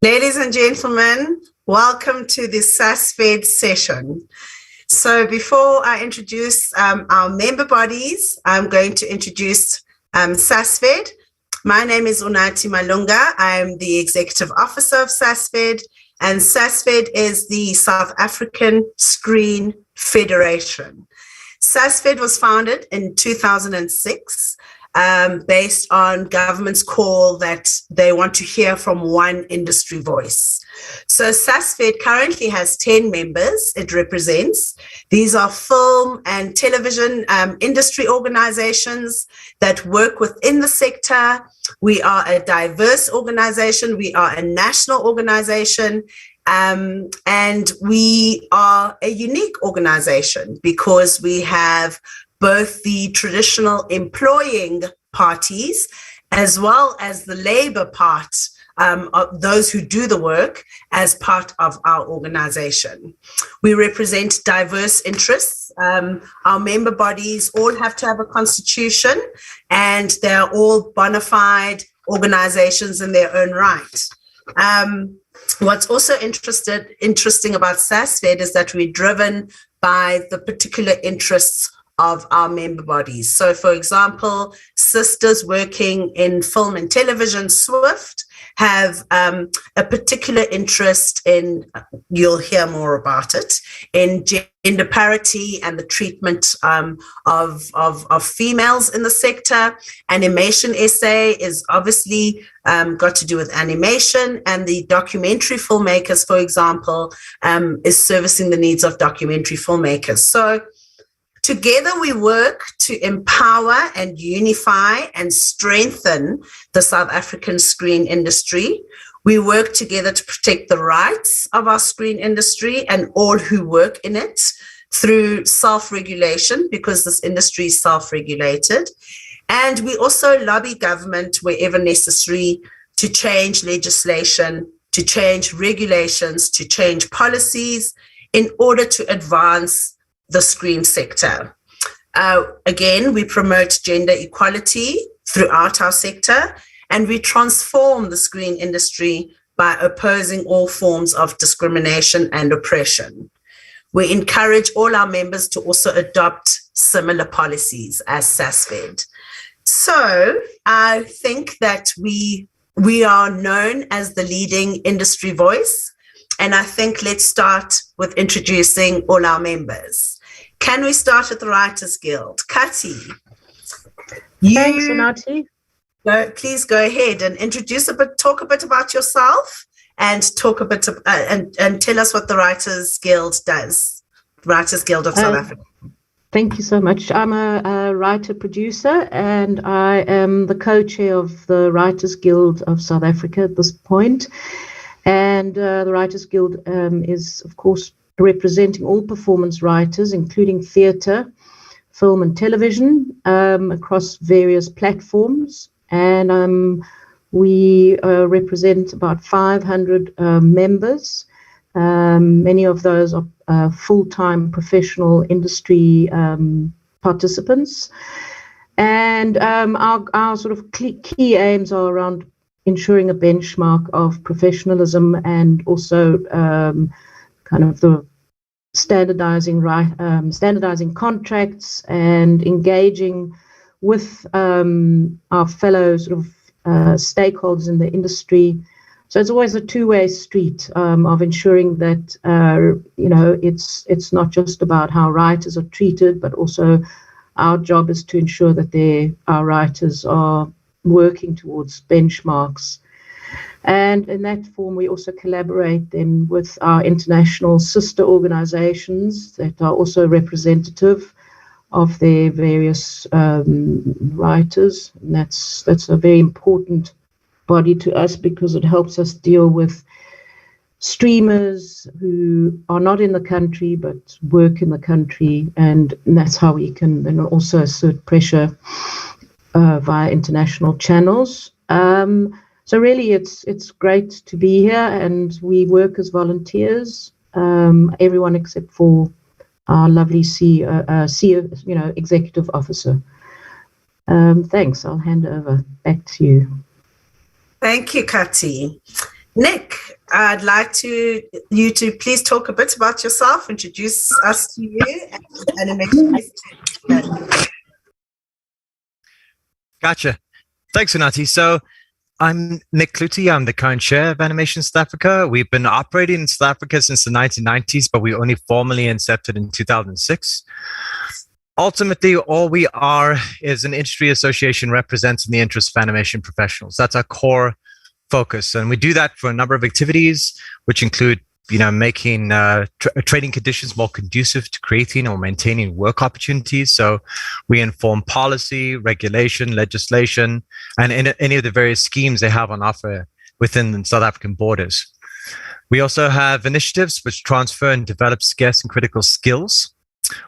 Ladies and gentlemen, welcome to the SASFED session. So before I introduce our member bodies, I'm going to introduce SASFED. My name is Untitled Malunga. I'm the Executive Officer of SASFED, and SASFED is the South African Screen Federation. SASFED was founded in 2006. Based on government's call that they want to hear from one industry voice. So SASFED currently has 10 members it represents. These are film and television industry organizations that work within the sector. We are a diverse organization. We are a national organization. And we are a unique organization because we have both the traditional employing parties as well as the labor part of those who do the work as part of our organization. We represent diverse interests. Our member bodies all have to have a constitution and they're all bona fide organizations in their own right. What's also interesting about SASFED is that we're driven by the particular interests of our member bodies. So for example, sisters working in film and television, SWIFT, have a particular interest in, you'll hear more about it, in gender parity and the treatment of females in the sector. Animation SA is obviously got to do with animation, and the documentary filmmakers, for example, is servicing the needs of documentary filmmakers. So together we work to empower and unify and strengthen the South African screen industry. We work together to protect the rights of our screen industry and all who work in it through self-regulation, because this industry is self-regulated. And we also lobby government wherever necessary to change legislation, to change regulations, to change policies in order to advance the screen sector. Again, we promote gender equality throughout our sector, and we transform the screen industry by opposing all forms of discrimination and oppression. We encourage all our members to also adopt similar policies as SASFED. So I think that we are known as the leading industry voice, and I think let's start with introducing all our members. Can we start with the Writers Guild? Kati, Thanks, Anati. Please go ahead and talk a bit about yourself, and talk a bit and tell us what the Writers Guild does. Writers Guild of South Africa. Thank you so much. I'm a writer-producer, and I am the co-chair of the Writers Guild of South Africa at this point. And the Writers Guild is, of course, representing all performance writers, including theatre, film and television, across various platforms. And we represent about 500 members. Many of those are full-time professional industry participants. And our sort of key aims are around ensuring a benchmark of professionalism, and also kind of the standardizing contracts and engaging with our fellow sort of stakeholders in the industry. So it's always a two-way street of ensuring that it's not just about how writers are treated, but also our job is to ensure that our writers are working towards benchmarks. And in that form, we also collaborate then with our international sister organizations that are also representative of their various writers. And that's a very important body to us, because it helps us deal with streamers who are not in the country but work in the country, and that's how we can then also assert pressure via international channels. So really, it's great to be here, and we work as volunteers. Everyone except for our lovely CEO, executive officer. Thanks. I'll hand over back to you. Thank you, Kati. Nick, I'd like you to please talk a bit about yourself, introduce us to you, and Gotcha. Thanks, Unati. So I'm Nick Clutie. I'm the current chair of Animation South Africa. We've been operating in South Africa since the 1990s, but we only formally incepted in 2006. Ultimately, all we are is an industry association representing the interests of animation professionals. That's our core focus. And we do that for a number of activities, which include making trading conditions more conducive to creating or maintaining work opportunities. So we inform policy, regulation, legislation, and any of the various schemes they have on offer within the South African borders. We also have initiatives which transfer and develop scarce and critical skills.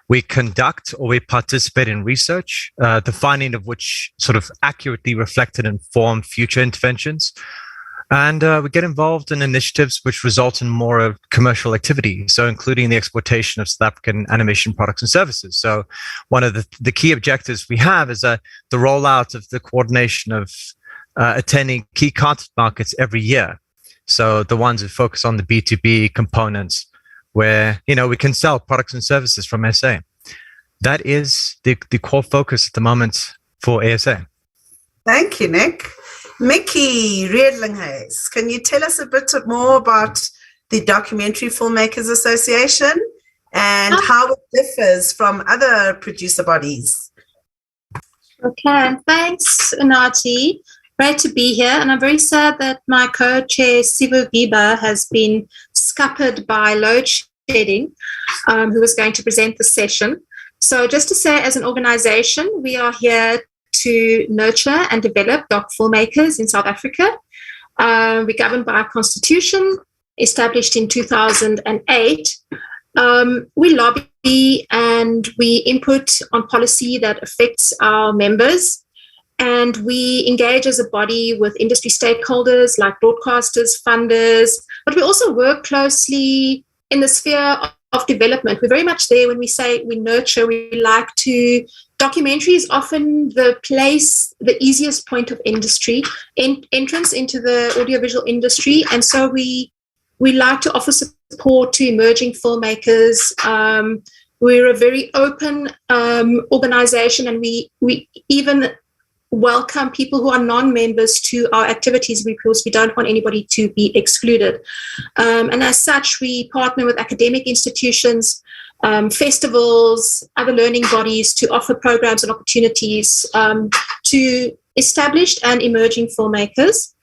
We conduct or we participate in research, the finding of which sort of accurately reflect and inform future interventions. And we get involved in initiatives which result in more of commercial activity, so including the exportation of South African animation products and services. So one of the key objectives we have is the rollout of the coordination of attending key content markets every year. So the ones that focus on the B2B components, where we can sell products and services from SA. That is the core focus at the moment for ASA. Thank you, Nick. Mickey Riedlinghuis, can you tell us a bit more about the Documentary Filmmakers Association and how it differs from other producer bodies? Okay, thanks, Unati. Great to be here, and I'm very sad that my co-chair, Sivu Giba, has been scuppered by load shedding, who was going to present the session. So just to say, as an organization, we are here to nurture and develop doc filmmakers in South Africa. We're governed by a constitution established in 2008. We lobby and we input on policy that affects our members. And we engage as a body with industry stakeholders like broadcasters, funders, but we also work closely in the sphere of development. We're very much there when we say we nurture, we like to. Documentary is often the easiest point of industry, entrance into the audiovisual industry. And so we like to offer support to emerging filmmakers. We're a very open organization, and we even welcome people who are non-members to our activities because we don't want anybody to be excluded. And as such, we partner with academic institutions festivals, other learning bodies to offer programs and opportunities to established and emerging filmmakers.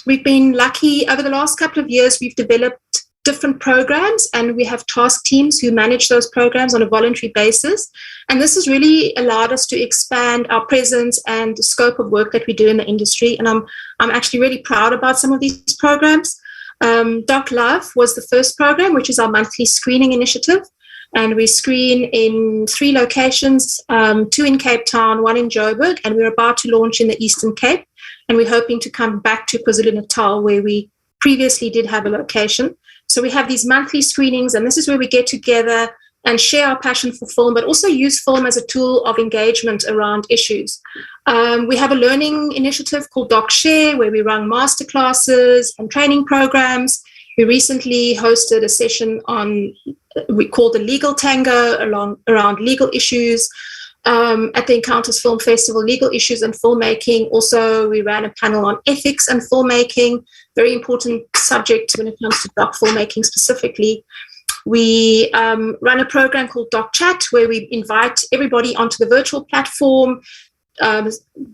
We've been lucky over the last couple of years. We've developed different programs, and we have task teams who manage those programs on a voluntary basis. And this has really allowed us to expand our presence and the scope of work that we do in the industry. And I'm actually really proud about some of these programs. Doc Love was the first program, which is our monthly screening initiative. And we screen in 3 locations, 2 in Cape Town, 1 in Joburg, and we're about to launch in the Eastern Cape. And we're hoping to come back to KwaZulu-Natal, where we previously did have a location. So we have these monthly screenings, and this is where we get together and share our passion for film, but also use film as a tool of engagement around issues. We have a learning initiative called Doc Share, where we run masterclasses and training programs. We recently hosted a session we called the Legal Tango around legal issues at the Encounters Film Festival, legal issues and filmmaking. Also, we ran a panel on ethics and filmmaking, very important subject when it comes to doc filmmaking specifically. We run a program called Doc Chat, where we invite everybody onto the virtual platform.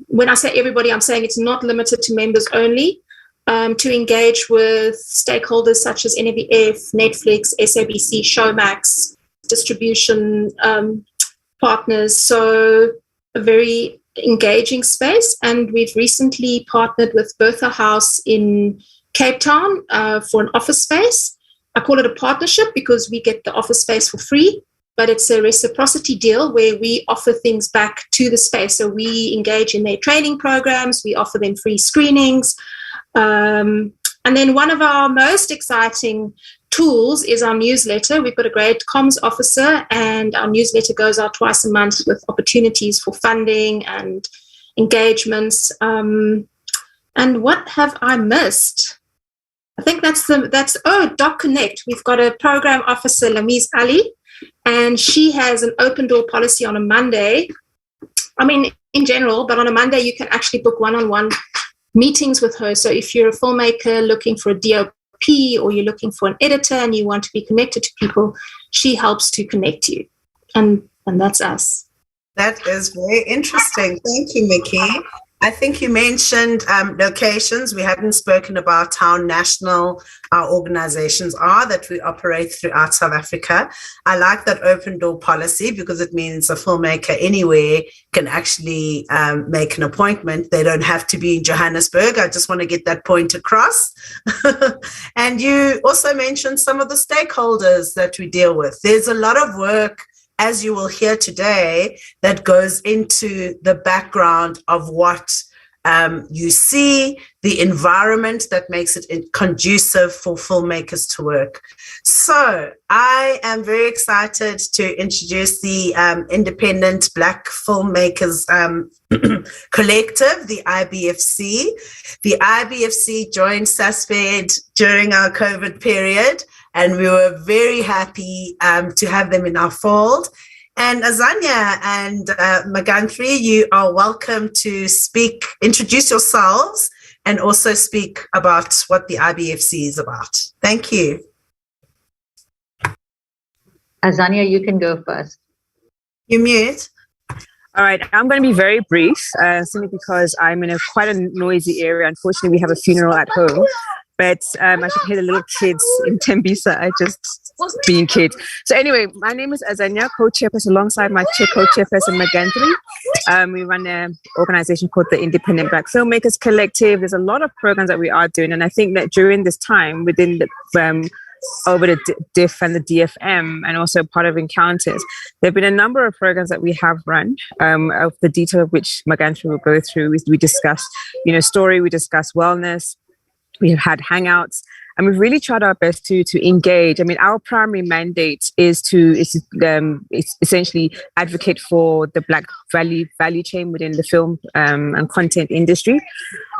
When I say everybody, I'm saying it's not limited to members only, to engage with stakeholders such as NVF, Netflix, SABC, Showmax, distribution partners. So a very engaging space. And we've recently partnered with Bertha House in Cape Town for an office space. I call it a partnership because we get the office space for free, but it's a reciprocity deal where we offer things back to the space. So we engage in their training programs, we offer them free screenings. And then one of our most exciting tools is our newsletter. We've got a great comms officer, and our newsletter goes out twice a month with opportunities for funding and engagements. And what have I missed? I think that's Doc Connect. We've got a program officer, Lamiz Ali, and she has an open door policy on a Monday. I mean, in general, but on a Monday, you can actually book one-on-one meetings with her. So if you're a filmmaker looking for a DOP, or you're looking for an editor and you want to be connected to people, she helps to connect you. And that's us. That is very interesting. Thank you, Mickey. I think you mentioned locations. We haven't spoken about how national our organizations are that we operate throughout South Africa. I like that open door policy because it means a filmmaker anywhere can actually make an appointment. They don't have to be in Johannesburg. I just want to get that point across. And you also mentioned some of the stakeholders that we deal with. There's a lot of work, as you will hear today, that goes into the background of what you see, the environment that makes it conducive for filmmakers to work. So I am very excited to introduce the Independent Black Filmmakers Collective, the IBFC. The IBFC joined SASFED during our COVID period, and we were very happy to have them in our fold. And Azania and Magantri, you are welcome to speak, introduce yourselves, and also speak about what the IBFC is about. Thank you. Azania, you can go first. You mute. All right, I'm going to be very brief, simply because I'm in quite a noisy area. Unfortunately, we have a funeral at home. But I should hear the little kids in Tembisa. I just being kids. So anyway, my name is Azania, co-chairperson alongside my co-chairperson Magantri. We run an organization called the Independent Black Filmmakers Collective. There's a lot of programs that we are doing, and I think that during this time, within the over the DIF and the DFM, and also part of Encounters, there have been a number of programs that we have run, of the detail of which Magantri will go through. We discuss, story, we discuss wellness. We've had hangouts, and we've really tried our best to engage. I mean, our primary mandate is to essentially advocate for the Black value chain within the film and content industry.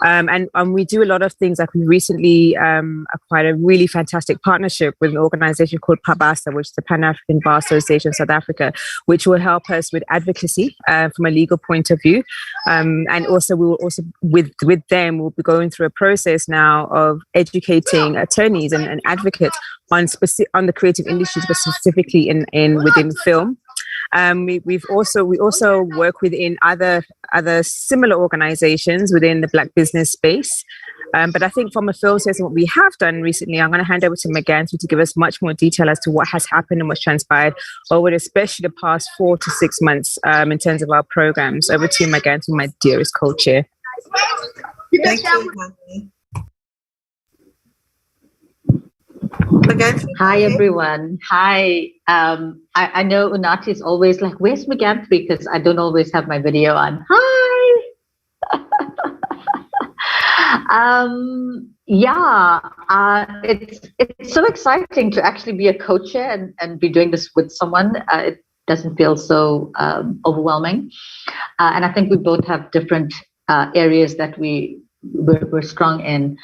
And we do a lot of things. Like we recently acquired a really fantastic partnership with an organization called PABASA, which is the Pan-African Bar Association South Africa, which will help us with advocacy from a legal point of view. And also we will also with them, we'll be going through a process now of educating attorneys and advocates on the creative industries, but specifically within film. We also work within other similar organizations within the Black business space. But I think from a film space, what we have done recently, I'm going to hand over to Megantri to give us much more detail as to what has happened and what's transpired over especially the past 4 to 6 months in terms of our programs. Over to you, Megantri, my dearest co-chair. Thank you, Maggie. Hi, everyone. Hi. I know Unati is always like, where's Megantri? Because I don't always have my video on. Hi. It's so exciting to actually be a co-chair and be doing this with someone. It doesn't feel so overwhelming. And I think we both have different areas that we're strong in.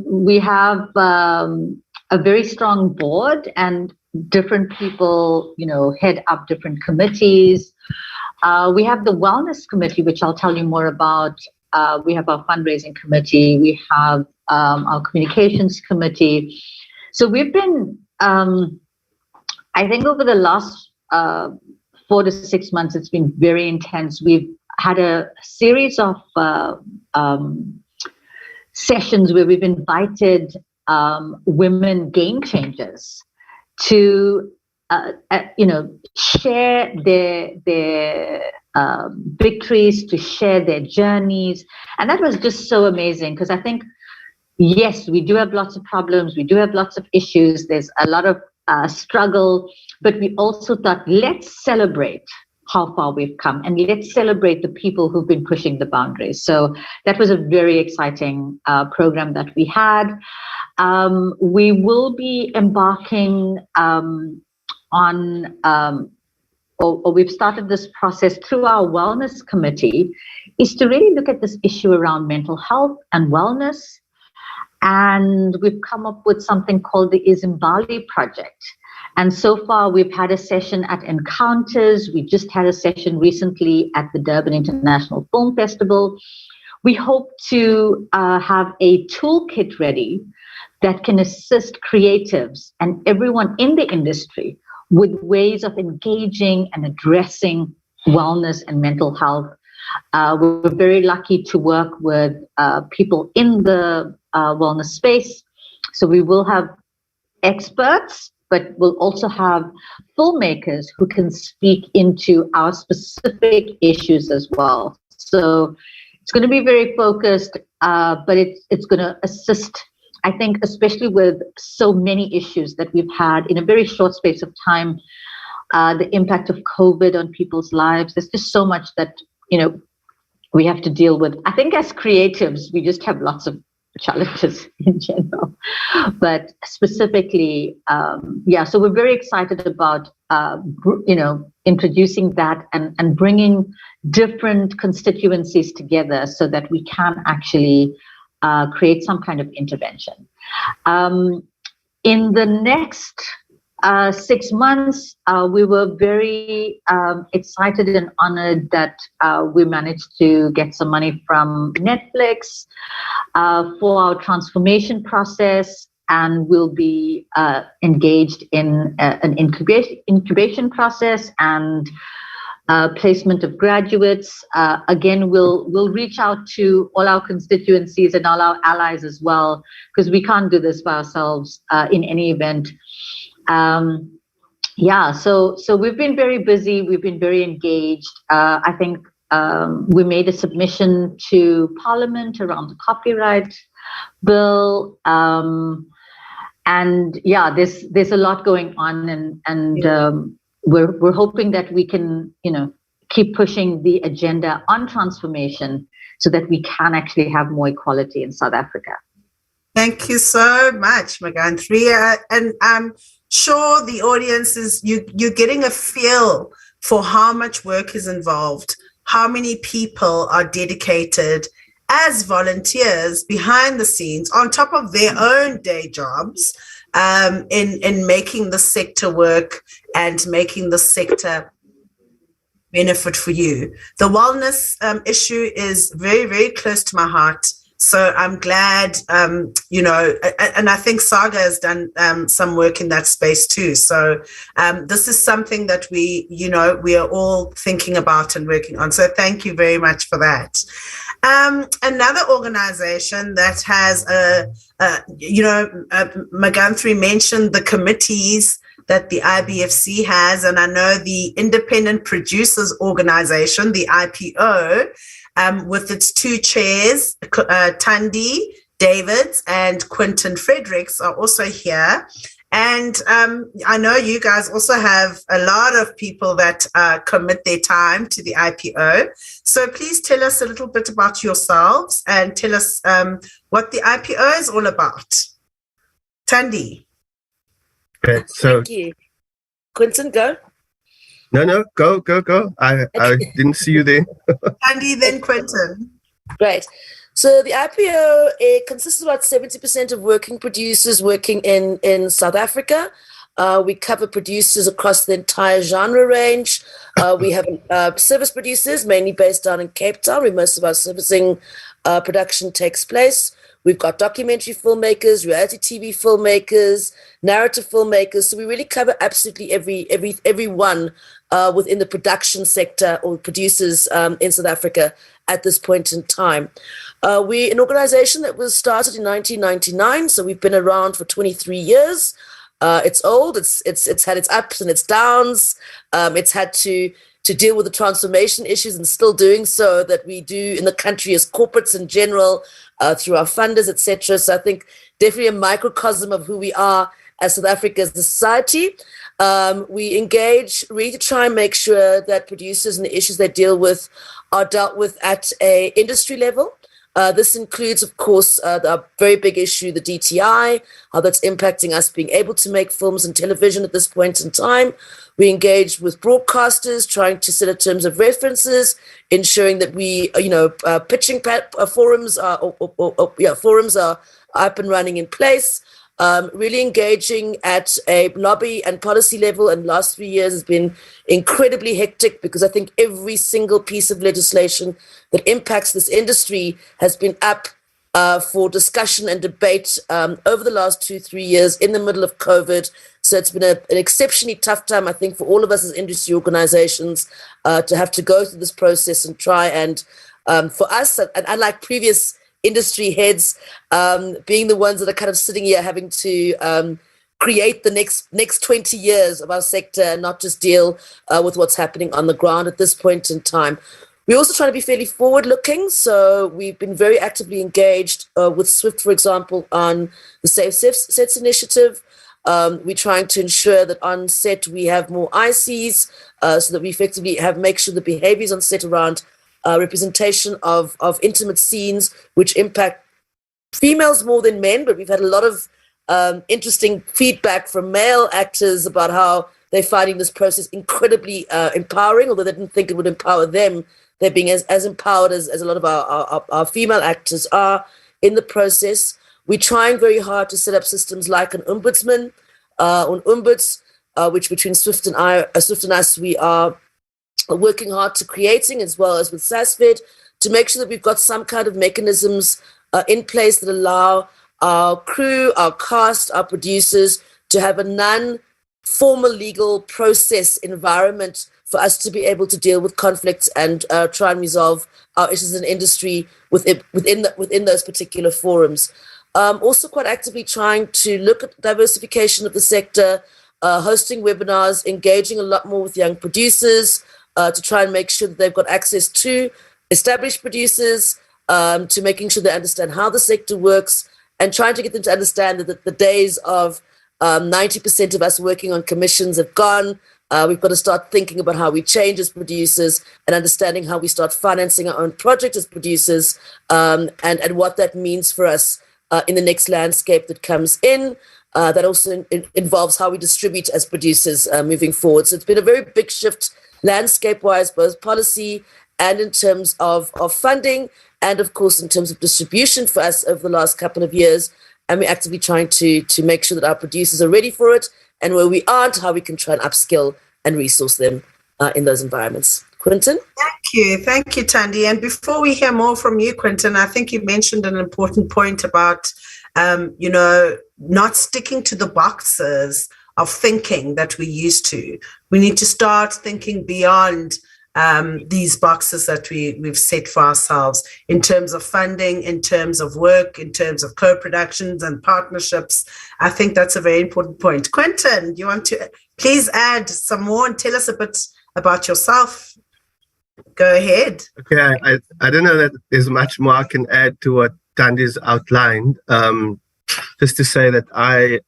We have a very strong board, and different people, head up different committees. We have the wellness committee, which I'll tell you more about. We have our fundraising committee. We have our communications committee. So we've been, I think over the last 4 to 6 months, it's been very intense. We've had a series of sessions where we've invited women game changers to share their victories, to share their journeys. And that was just so amazing, because I think, yes, we do have lots of problems, we do have lots of issues, there's a lot of struggle, but we also thought, let's celebrate how far we've come, and let's celebrate the people who've been pushing the boundaries. So that was a very exciting program that we had. We will be embarking or we've started this process through our wellness committee, is to really look at this issue around mental health and wellness. And we've come up with something called the Izimbali Project. And so far, we've had a session at Encounters. We just had a session recently at the Durban International Film Festival. We hope to have a toolkit ready that can assist creatives and everyone in the industry with ways of engaging and addressing wellness and mental health. We're very lucky to work with people in the wellness space. So we will have experts, but we'll also have filmmakers who can speak into our specific issues as well. So it's going to be very focused, but it's going to assist, I think, especially with so many issues that we've had in a very short space of time, the impact of COVID on people's lives. There's just so much that, we have to deal with. I think as creatives, we just have lots of challenges in general, but specifically, so we're very excited about, introducing that and bringing different constituencies together so that we can actually create some kind of intervention. In the next 6 months, we were very excited and honored that we managed to get some money from Netflix for our transformation process, and we'll be engaged in an incubation process and placement of graduates. Again, we'll reach out to all our constituencies and all our allies as well, because we can't do this by ourselves in any event. So we've been very busy. We've been very engaged. I think we made a submission to Parliament around the copyright bill. There's a lot going on, and we're hoping that we can, keep pushing the agenda on transformation so that we can actually have more equality in South Africa. Thank you so much, Megantri. And I'm sure the audience you're getting a feel for how much work is involved, how many people are dedicated as volunteers behind the scenes on top of their own day jobs in making the sector work and making the sector benefit for you. The wellness issue is very, very close to my heart. So I'm glad, and I think Saga has done some work in that space too. So this is something that we are all thinking about and working on. So thank you very much for that. Another organization that has, Maganthri mentioned the committees that the IBFC has, and I know the Independent Producers Organization, the IPO, with its two chairs, Thandi Davids and Quentin Fredericks, are also here. And I know you guys also have a lot of people that commit their time to the IPO. So please tell us a little bit about yourselves and tell us what the IPO is all about. Thandi. Okay, so thank you. Quentin, go. No, go. I didn't see you there. Thandi, then Quentin. Great. So the IPO consists of about 70% of working producers working in South Africa. We cover producers across the entire genre range. We have service producers, mainly based down in Cape Town, where most of our servicing production takes place. We've got documentary filmmakers, reality TV filmmakers, narrative filmmakers. So we really cover absolutely everyone within the production sector or producers in South Africa at this point in time. We're an organization that was started in 1999, so we've been around for 23 years. It's old. It's had its ups and its downs. It's had to deal with the transformation issues and still doing so that we do in the country as corporates in general, through our funders, etc. So I think definitely a microcosm of who we are as South Africa as a society. We engage really to try and make sure that producers and the issues they deal with are dealt with at a industry level. This includes, of course, the very big issue, the DTI, how that's impacting us being able to make films and television at this point in time. We engage with broadcasters, trying to set a terms of references, ensuring that we, pitching forums forums are up and running in place. Really engaging at a lobby and policy level, and the last 3 years has been incredibly hectic because I think every single piece of legislation that impacts this industry has been up for discussion and debate over the last 2-3 years in the middle of COVID. So it's been an exceptionally tough time, I think, for all of us as industry organizations to have to go through this process and try and, for us, and unlike previous industry heads, being the ones that are kind of sitting here having to create the next 20 years of our sector and not just deal with what's happening on the ground at this point in time. We're also trying to be fairly forward-looking, so we've been very actively engaged with SWIFT, for example, on the Safe Sets initiative. We're trying to ensure that on set we have more ICs so that we effectively make sure the behaviors on set around representation of intimate scenes which impact females more than men, but we've had a lot of interesting feedback from male actors about how they're finding this process incredibly empowering, although they didn't think it would empower them. They're being as empowered as a lot of our female actors are in the process. We're trying very hard to set up systems like an ombudsman, on ombuds, which between SWIFT and us, we are working hard to creating, as well as with SASFED, to make sure that we've got some kind of mechanisms in place that allow our crew, our cast, our producers to have a non-formal legal process environment for us to be able to deal with conflicts and try and resolve our issues in industry within those particular forums. Also quite actively trying to look at diversification of the sector, hosting webinars, engaging a lot more with young producers to try and make sure that they've got access to established producers, to making sure they understand how the sector works, and trying to get them to understand that the days of 90% of us working on commissions have gone. We've got to start thinking about how we change as producers and understanding how we start financing our own project as producers, and what that means for us in the next landscape that comes in. That also involves how we distribute as producers moving forward. So it's been a very big shift landscape-wise, both policy and in terms of funding, and of course in terms of distribution for us over the last couple of years. And we're actively trying to make sure that our producers are ready for it, and where we aren't, how we can try and upskill and resource them in those environments. Quinton? Thank you, Thandi. And before we hear more from you, Quinton, I think you mentioned an important point about, not sticking to the boxes of thinking that we used to. We need to start thinking beyond these boxes that we've set for ourselves in terms of funding, in terms of work, in terms of co-productions and partnerships. I think that's a very important point. Quinton, you want to please add some more and tell us a bit about yourself? Go ahead. Okay, I don't know that there's much more I can add to what Thandi's outlined. Just to say that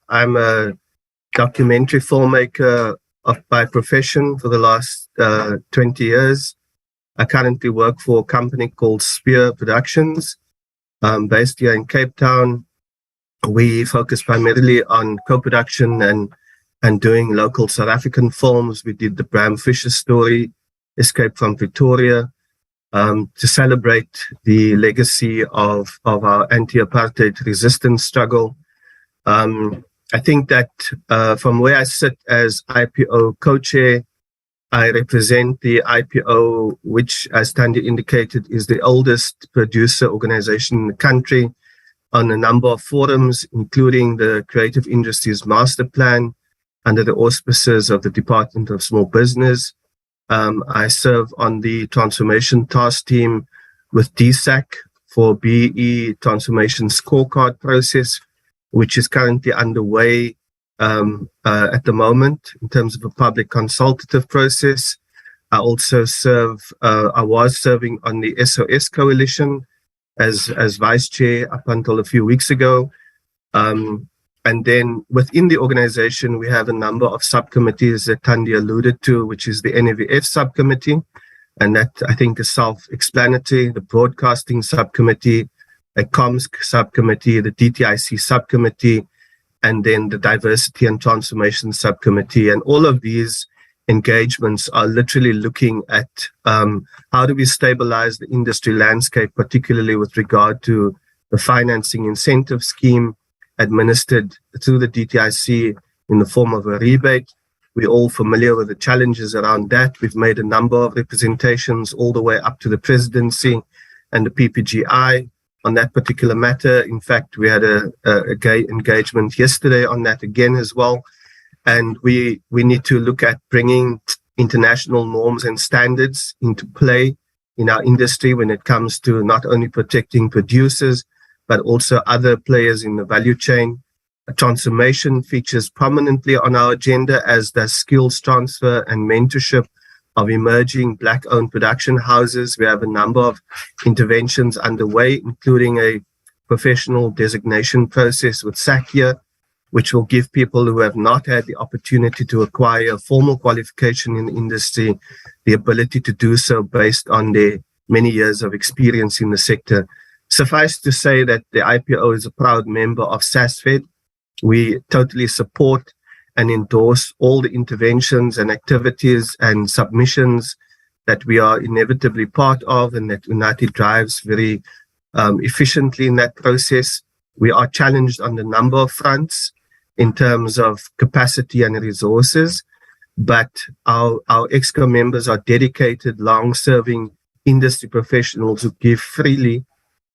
I'm a documentary filmmaker by profession for the last 20 years. I currently work for a company called Spear Productions, based here in Cape Town. We focus primarily on co-production and doing local South African films. We did the Bram Fisher story, Escape from Pretoria, to celebrate the legacy of our anti-apartheid resistance struggle. I think that from where I sit as IPO co-chair, I represent the IPO, which, as Thandi indicated, is the oldest producer organization in the country, on a number of forums, including the Creative Industries Master Plan under the auspices of the Department of Small Business. I serve on the Transformation Task Team with DSAC for BE Transformation Scorecard process, which is currently underway at the moment in terms of a public consultative process. I also I was serving on the SOS Coalition as vice chair up until a few weeks ago. And then within the organization, we have a number of subcommittees that Thandi alluded to, which is the NAVF subcommittee. And that, I think, is self-explanatory. The broadcasting subcommittee, a comms subcommittee, the DTIC subcommittee, and then the diversity and transformation subcommittee. And all of these engagements are literally looking at how do we stabilize the industry landscape, particularly with regard to the financing incentive scheme administered through the DTIC in the form of a rebate. We're all familiar with the challenges around that. We've made a number of representations all the way up to the presidency and the PPGI on that particular matter. In fact, we had a engagement yesterday on that again as well. And we need to look at bringing international norms and standards into play in our industry when it comes to not only protecting producers, but also other players in the value chain. Transformation features prominently on our agenda, as does skills transfer and mentorship of emerging Black-owned production houses. We have a number of interventions underway, including a professional designation process with SACIA, which will give people who have not had the opportunity to acquire a formal qualification in the industry the ability to do so based on their many years of experience in the sector. Suffice to say that the IPO is a proud member of SASFED. We totally support and endorse all the interventions and activities and submissions that we are inevitably part of, and that United drives very efficiently in that process. We are challenged on a number of fronts in terms of capacity and resources, but our ExCo members are dedicated, long-serving industry professionals who give freely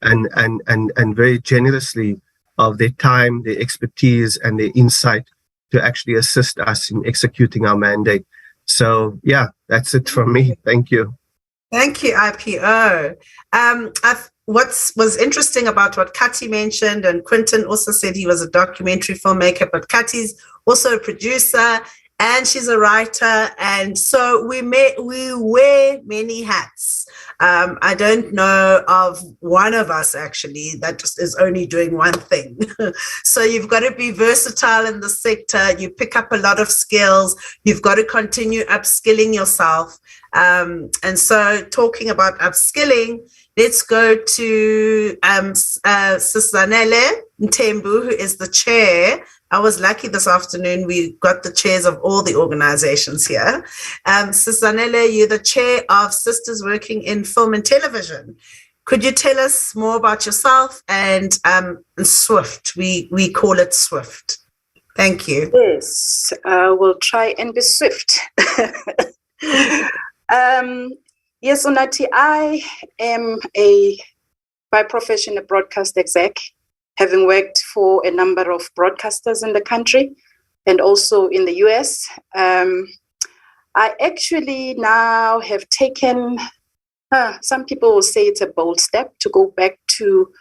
and very generously of their time, their expertise, and their insight to actually assist us in executing our mandate. So, yeah, that's it from me. Thank you. Thank you, IPO. What was interesting about what Kati mentioned, and Quinton also said he was a documentary filmmaker, but Kati's also a producer and she's a writer. And so we wear many hats. I don't know of one of us actually that just is only doing one thing. So you've got to be versatile in the sector. You pick up a lot of skills. You've got to continue upskilling yourself. And so talking about upskilling, let's go to Sisanele Ntembu, who is the chair. I was lucky this afternoon. We got the chairs of all the organizations here. Sisanele, you're the chair of Sisters Working in Film and Television. Could you tell us more about yourself and SWIFT? We call it SWIFT. Thank you. Yes, we'll try and be swift. Yes, Unati, I am by profession a broadcast exec, having worked for a number of broadcasters in the country and also in the US. I actually now have taken, some people will say it's a bold step to go back to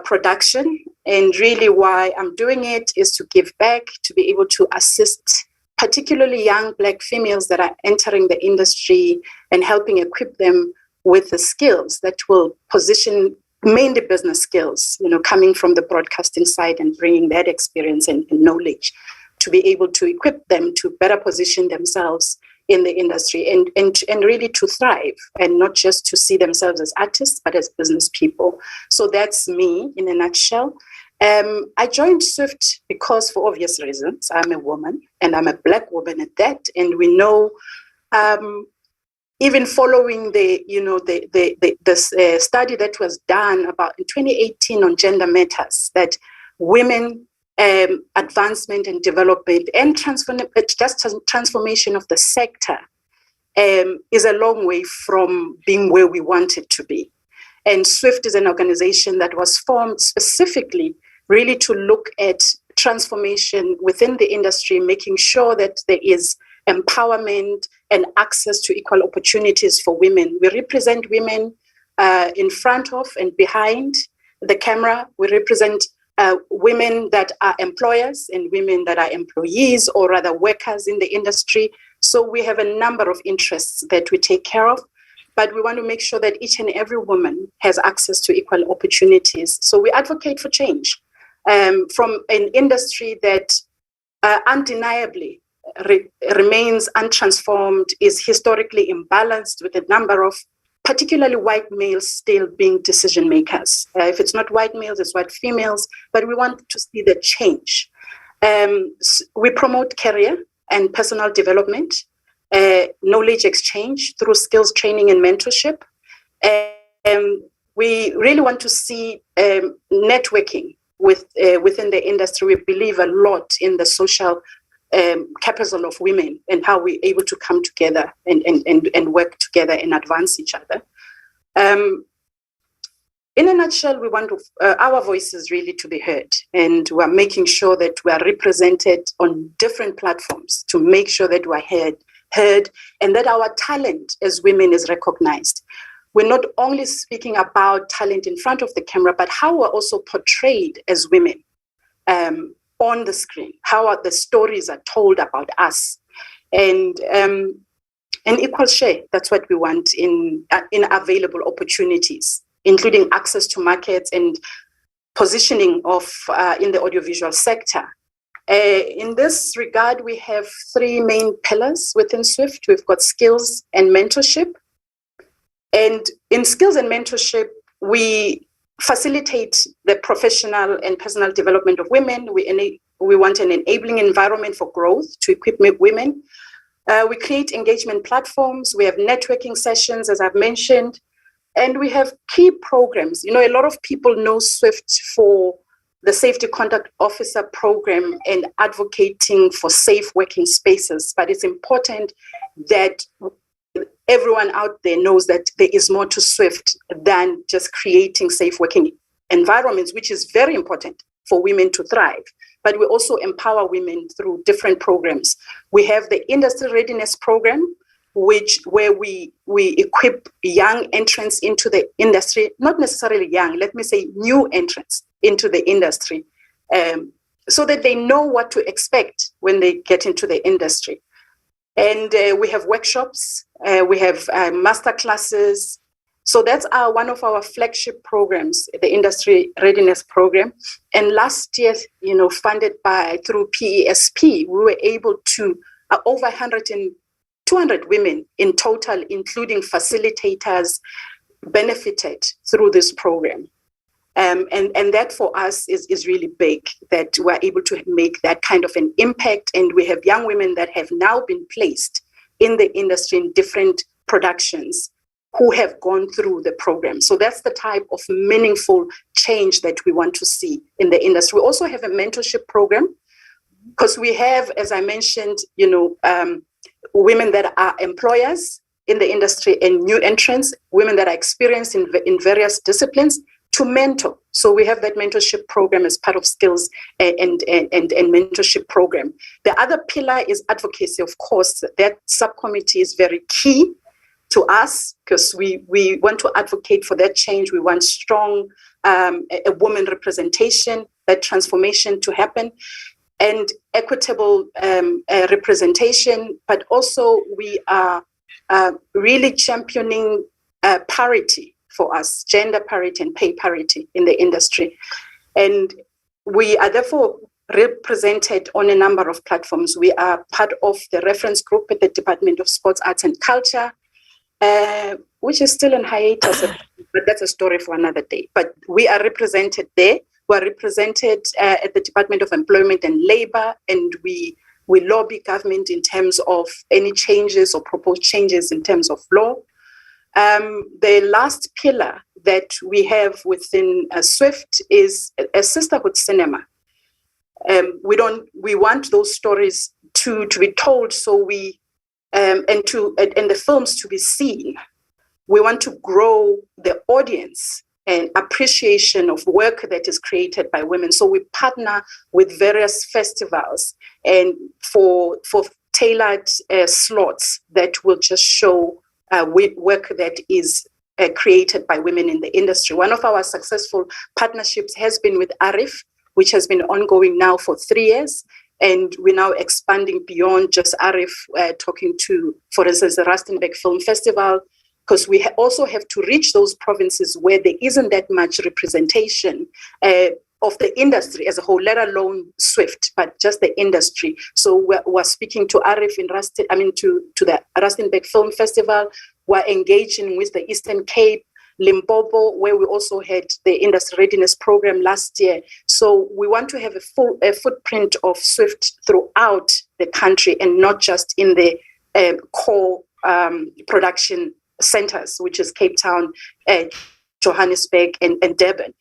production. And really why I'm doing it is to give back, to be able to assist particularly young Black females that are entering the industry and helping equip them with the skills that will position, mainly business skills, coming from the broadcasting side and bringing that experience and knowledge to be able to equip them to better position themselves in the industry and really to thrive and not just to see themselves as artists, but as business people. So that's me in a nutshell. I joined SWIFT because for obvious reasons, I'm a woman and I'm a Black woman at that. And we know, even following the study that was done about in 2018 on gender matters, that women advancement and development and transformation of the sector is a long way from being where we want it to be. And SWIFT is an organization that was formed specifically really to look at transformation within the industry, making sure that there is empowerment and access to equal opportunities for women. We represent women in front of and behind the camera. We represent women that are employers and women that are employees or rather workers in the industry. So we have a number of interests that we take care of, but we want to make sure that each and every woman has access to equal opportunities. So we advocate for change from an industry that undeniably remains untransformed, is historically imbalanced with a number of particularly white males still being decision makers. If it's not white males, it's white females, but we want to see the change. We promote career and personal development, knowledge exchange through skills training and mentorship. We really want to see networking within the industry. We believe a lot in the social capital of women and how we're able to come together and work together and advance each other. In a nutshell, we want our voices really to be heard, and we're making sure that we are represented on different platforms to make sure that we're heard and that our talent as women is recognized. We're not only speaking about talent in front of the camera, but how we're also portrayed as women on the screen, how the stories are told about us, and equal share. That's what we want in available opportunities, including access to markets and positioning of in the audiovisual sector. In this regard, we have three main pillars within SWIFT. We've got skills and mentorship. And in skills and mentorship, we facilitate the professional and personal development of women. We want an enabling environment for growth to equip women. We create engagement platforms. We have networking sessions, as I've mentioned, and we have key programs. A lot of people know SWIFT for the Safety Conduct Officer program and advocating for safe working spaces, but it's important that everyone out there knows that there is more to SWIFT than just creating safe working environments, which is very important for women to thrive. But we also empower women through different programs. We have the Industry Readiness Program, where we equip young entrants into the industry, not necessarily young, let me say new entrants into the industry, so that they know what to expect when they get into the industry. And we have workshops, we have master classes. So that's one of our flagship programs, the Industry Readiness Program. And last year, funded through PESP, we were able to over 200 women in total, including facilitators, benefited through this program. And that for us is really big, that we're able to make that kind of an impact. And we have young women that have now been placed in the industry in different productions who have gone through the program. So that's the type of meaningful change that we want to see in the industry. We also have a mentorship program because we have, as I mentioned, women that are employers in the industry and new entrants, women that are experienced in various disciplines to mentor. So we have that mentorship program as part of skills and mentorship program. The other pillar is advocacy, of course. That subcommittee is very key to us because we want to advocate for that change. We want strong a woman representation, that transformation to happen, and equitable representation. But also we are really championing parity for us, gender parity and pay parity in the industry. And we are therefore represented on a number of platforms. We are part of the reference group at the Department of Sports, Arts and Culture, which is still in hiatus, but that's a story for another day. But we are represented there. We are represented at the Department of Employment and Labor, and we lobby government in terms of any changes or proposed changes in terms of law. The last pillar that we have within SWIFT is a sisterhood cinema. We want those stories to be told, so and the films to be seen. We want to grow the audience and appreciation of work that is created by women. So we partner with various festivals and for tailored slots that will just show work that is created by women in the industry. One of our successful partnerships has been with ARIF, which has been ongoing now for 3 years. And we're now expanding beyond just ARIF, talking to, for instance, the Rustenburg Film Festival, because we also have to reach those provinces where there isn't that much representation of the industry as a whole, let alone SWIFT, but just the industry. So we're speaking to ARIF to the Rustenburg Film Festival. We're engaging with the Eastern Cape, Limpopo, where we also had the industry readiness program last year. So we want to have a footprint of SWIFT throughout the country and not just in the core production centers, which is Cape Town, Johannesburg, and Durban.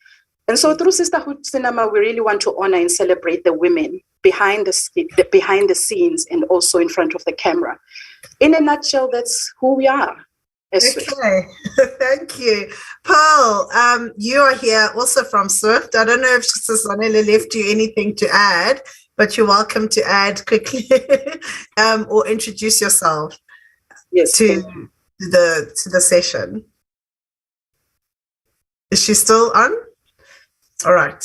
And so through Sisterhood Cinema, we really want to honor and celebrate the women behind the scenes and also in front of the camera. In a nutshell, that's who we are. Okay, thank you. Pearl, you are here also from SWIFT. I don't know if Susanele left you anything to add, but you're welcome to add quickly or introduce yourself to the session. Is she still on? All right.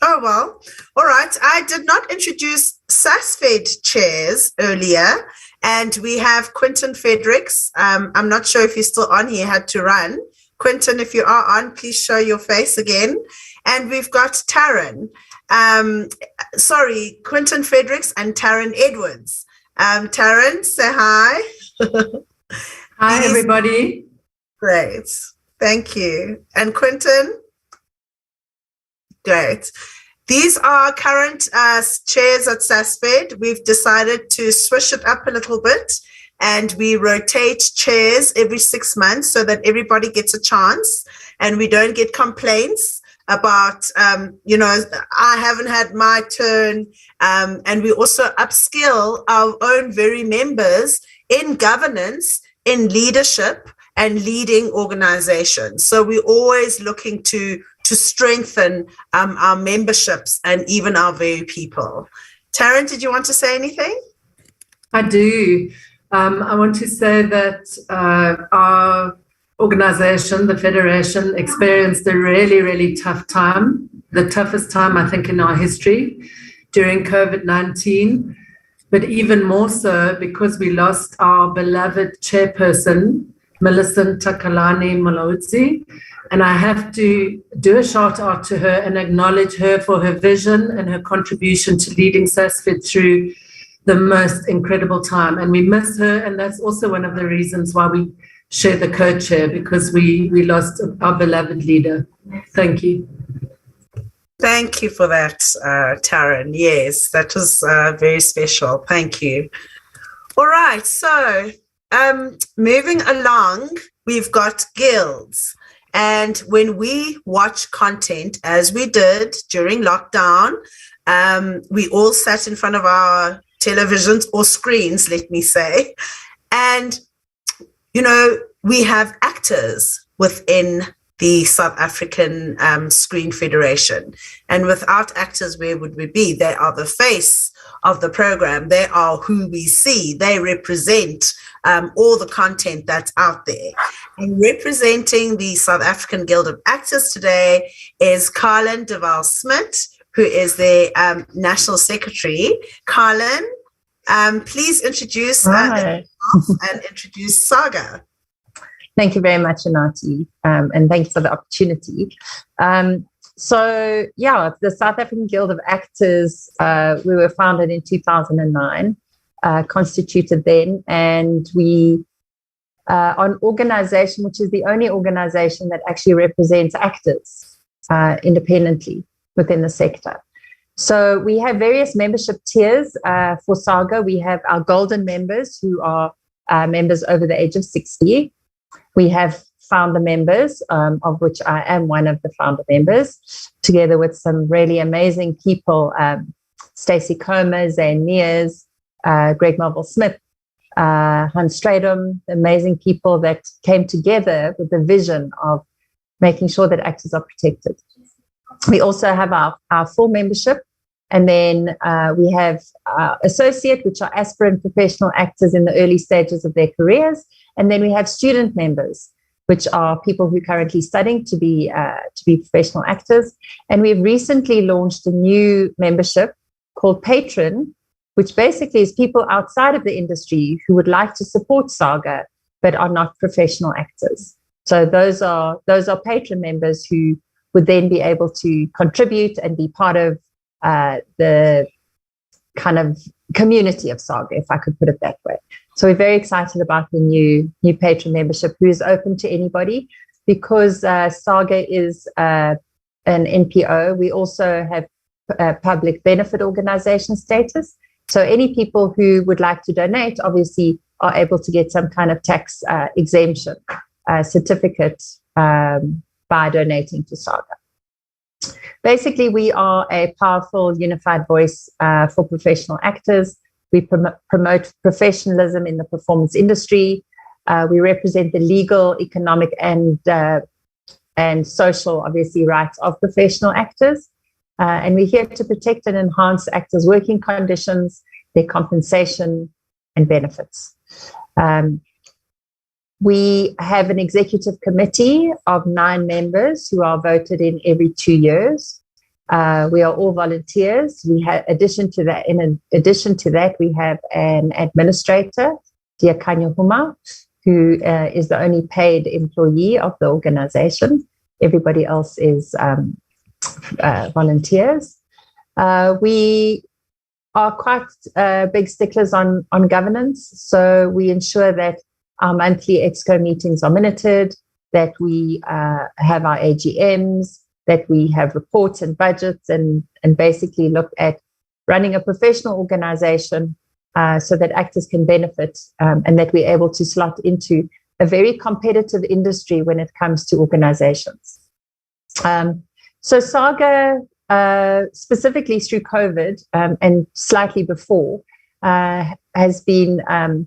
Oh, well. All right. I did not introduce SASFED chairs earlier, and we have Quentin Fredericks. I'm not sure if he's still on. He had to run. Quentin, if you are on, please show your face again. And we've got Taryn. Quentin Fredericks and Taryn Edwards. Taryn, say hi. Hi, everybody. Great. Thank you. And Quentin? Great. These are current chairs at SASFED. We've decided to swish it up a little bit, and we rotate chairs every 6 months so that everybody gets a chance and we don't get complaints about, I haven't had my turn. And we also upskill our own very members in governance, in leadership, and leading organizations. So we're always looking to strengthen our memberships and even our very people. Taryn, did you want to say anything? I do. I want to say that our organization, the Federation, experienced a really, really tough time, the toughest time, I think, in our history during COVID-19, but even more so because we lost our beloved chairperson, Millicent Takalani Malotsi. And I have to do a shout out to her and acknowledge her for her vision and her contribution to leading SASFED through the most incredible time. And we miss her. And that's also one of the reasons why we share the co-chair, because we lost our beloved leader. Thank you. Thank you for that, Taryn. Yes, that was very special. Thank you. All right. So moving along, we've got guilds. And when we watch content, as we did during lockdown, we all sat in front of our televisions or screens, let me say. And, you know, we have actors within the South African Screen Federation. And without actors, where would we be? They are the face of the program. They are who we see. They represent all the content that's out there. And representing the South African Guild of Actors today is Carlin de Waal-Smit, who is the National Secretary. Carlin, please introduce and introduce SAGA. Thank you very much, Anati, and thank you for the opportunity. So, the South African Guild of Actors, we were founded in 2009, constituted then, and we are an organization which is the only organization that actually represents actors independently within the sector. So we have various membership tiers for SAGA. We have our golden members, who are members over the age of 60. We have founder members, of which I am one of the founder members, together with some really amazing people, Stacey Comer, Zane Mears, Greg Melville-Smith, Hans Stradum, amazing people that came together with the vision of making sure that actors are protected. We also have our full membership, and then we have associate, which are aspirant professional actors in the early stages of their careers. And then we have student members, which are people who are currently studying to be professional actors. And we've recently launched a new membership called Patron, which basically is people outside of the industry who would like to support SAGA but are not professional actors. So those are Patron members who would then be able to contribute and be part of the kind of community of SAGA, if I could put it that way. So we're very excited about the new Patron membership, who is open to anybody, because SAGA is an NPO. We also have public benefit organization status. So any people who would like to donate obviously are able to get some kind of tax exemption certificate by donating to SAGA. Basically, we are a powerful, unified voice for professional actors. We promote professionalism in the performance industry. We represent the legal, economic, and social, obviously, rights of professional actors. And we're here to protect and enhance actors' working conditions, their compensation, and benefits. We have an executive committee of 9 members who are voted in every 2 years. We are all volunteers. In addition to that, we have an administrator, Dia Kanya Huma, who is the only paid employee of the organization. Everybody else is volunteers. We are quite big sticklers on governance. So we ensure that our monthly EXCO meetings are minuted, that we have our AGMs, that we have reports and budgets, and basically look at running a professional organization so that actors can benefit, and that we're able to slot into a very competitive industry when it comes to organizations. So SAGA, specifically through COVID and slightly before, has been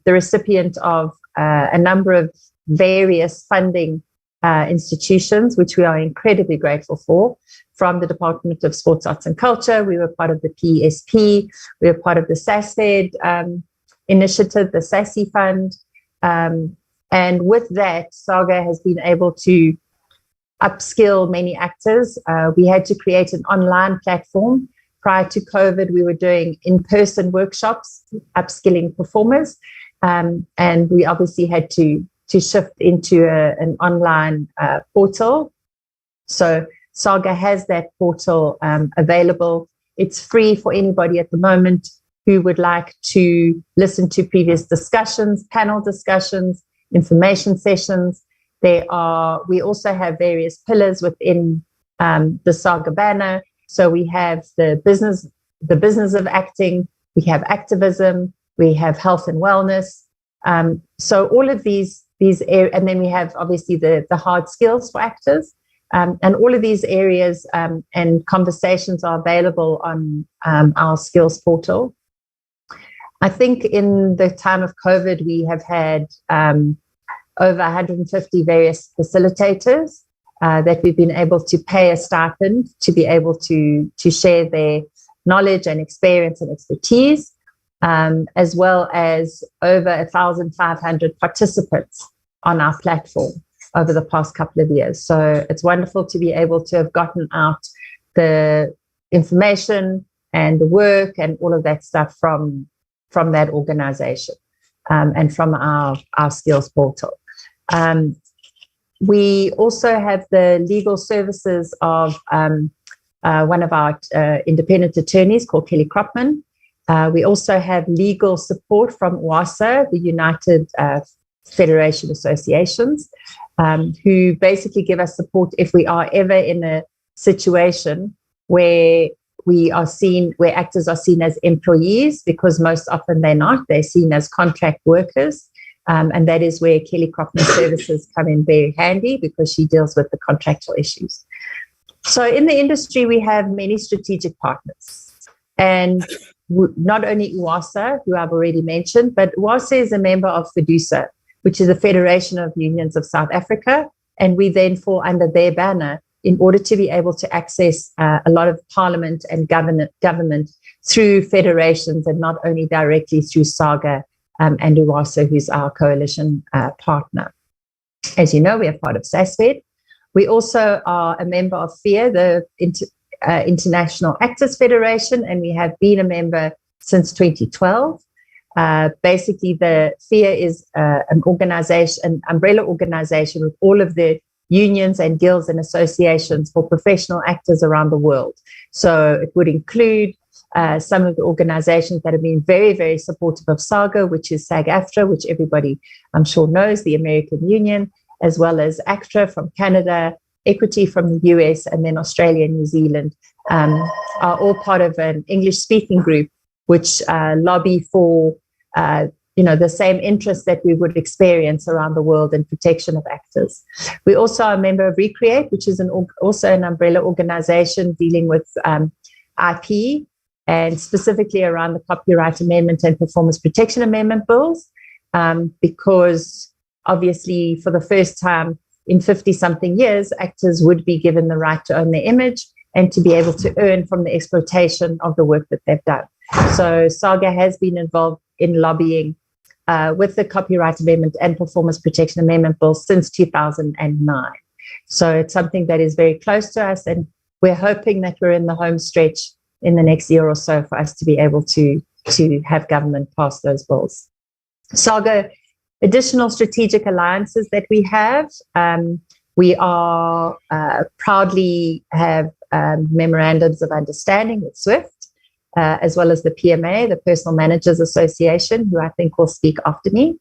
the recipient of a number of various funding institutions, which we are incredibly grateful for, from the Department of Sports, Arts and Culture. We were part of the PSP. We were part of the SASFED initiative, the SASI Fund. And with that, SAGA has been able to upskill many actors. We had to create an online platform. Prior to COVID, we were doing in-person workshops, upskilling performers. And we obviously had to shift into an online portal. So SAGA has that portal available. It's free for anybody at the moment who would like to listen to previous discussions, panel discussions, information sessions. We also have various pillars within the SAGA banner. So we have the business of acting, we have activism, we have health and wellness, So all of these and then we have obviously the hard skills for actors, and all of these areas and conversations are available on our skills portal. I think in the time of COVID, we have had over 150 various facilitators that we've been able to pay a stipend to be able to share their knowledge and experience and expertise, as well as over 1,500 participants on our platform over the past couple of years. So it's wonderful to be able to have gotten out the information and the work and all of that stuff from that organization and from our skills portal. We also have the legal services of one of our independent attorneys called Kelly Cropman. We also have legal support from UASA, the United Federation Associations, who basically give us support if we are ever in a situation where where actors are seen as employees, because most often they're seen as contract workers. And that is where Kelly Cropman services come in very handy, because she deals with the contractual issues. So in the industry, we have many strategic partners, and not only UASA, who I've already mentioned, but UASA is a member of FEDUSA, which is the Federation of Unions of South Africa, and we then fall under their banner in order to be able to access a lot of parliament and government through federations, and not only directly through SAGA and UASA, who's our coalition partner. As you know, we are part of SASFED. We also are a member of FIA, the International Actors Federation, and we have been a member since 2012. Basically, the FIA is an organization, an umbrella organization with all of the unions and guilds and associations for professional actors around the world. So it would include some of the organizations that have been very, very supportive of SAGA, which is SAG-AFTRA, which everybody I'm sure knows, the American Union, as well as ACTRA from Canada, Equity from the US, and then Australia and New Zealand, are all part of an English-speaking group which lobby for the same interests that we would experience around the world in protection of actors. We also are a member of Recreate, which is also an umbrella organization dealing with IP, and specifically around the Copyright Amendment and Performance Protection Amendment bills, because obviously for the first time in 50-something years, actors would be given the right to own their image and to be able to earn from the exploitation of the work that they've done. So SAGA has been involved in lobbying with the Copyright Amendment and Performance Protection Amendment bill since 2009. So it's something that is very close to us, and we're hoping that we're in the home stretch in the next year or so for us to be able to have government pass those bills. SAGA, additional strategic alliances that we have, we are proudly have memorandums of understanding with SWIFT, as well as the PMA, the Personal Managers Association, who I think will speak after me.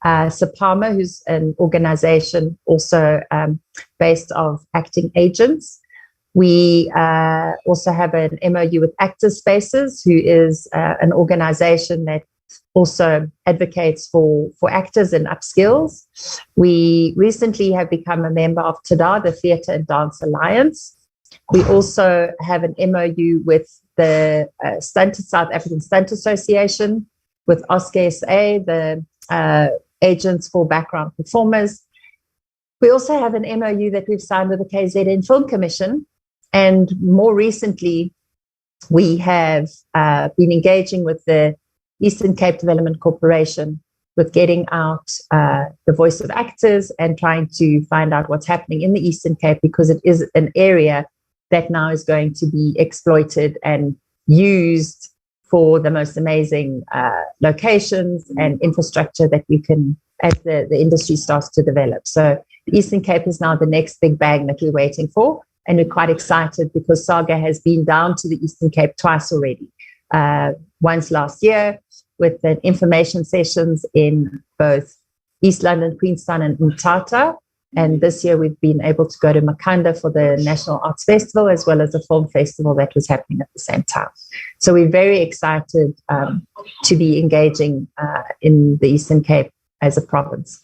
SAPAMA, who's an organization also based of acting agents. We also have an MOU with Actors Spaces, who is an organization that also advocates for actors and upskills. We recently have become a member of TADA, the Theatre and Dance Alliance. We also have an MOU with the South African Stunt Association, with OSCA SA, the Agents for Background Performers. We also have an MOU that we've signed with the KZN Film Commission. And more recently, we have been engaging with the Eastern Cape Development Corporation with getting out the voice of actors and trying to find out what's happening in the Eastern Cape, because it is an area that now is going to be exploited and used for the most amazing locations and infrastructure that we can, as the industry starts to develop. So the Eastern Cape is now the next big bang that we're waiting for. And we're quite excited because SAGA has been down to the Eastern Cape twice already. Once last year with the information sessions in both East London, Queenstown and Mthatha. And this year we've been able to go to Makanda for the National Arts Festival, as well as the film festival that was happening at the same time. So we're very excited to be engaging in the Eastern Cape a province.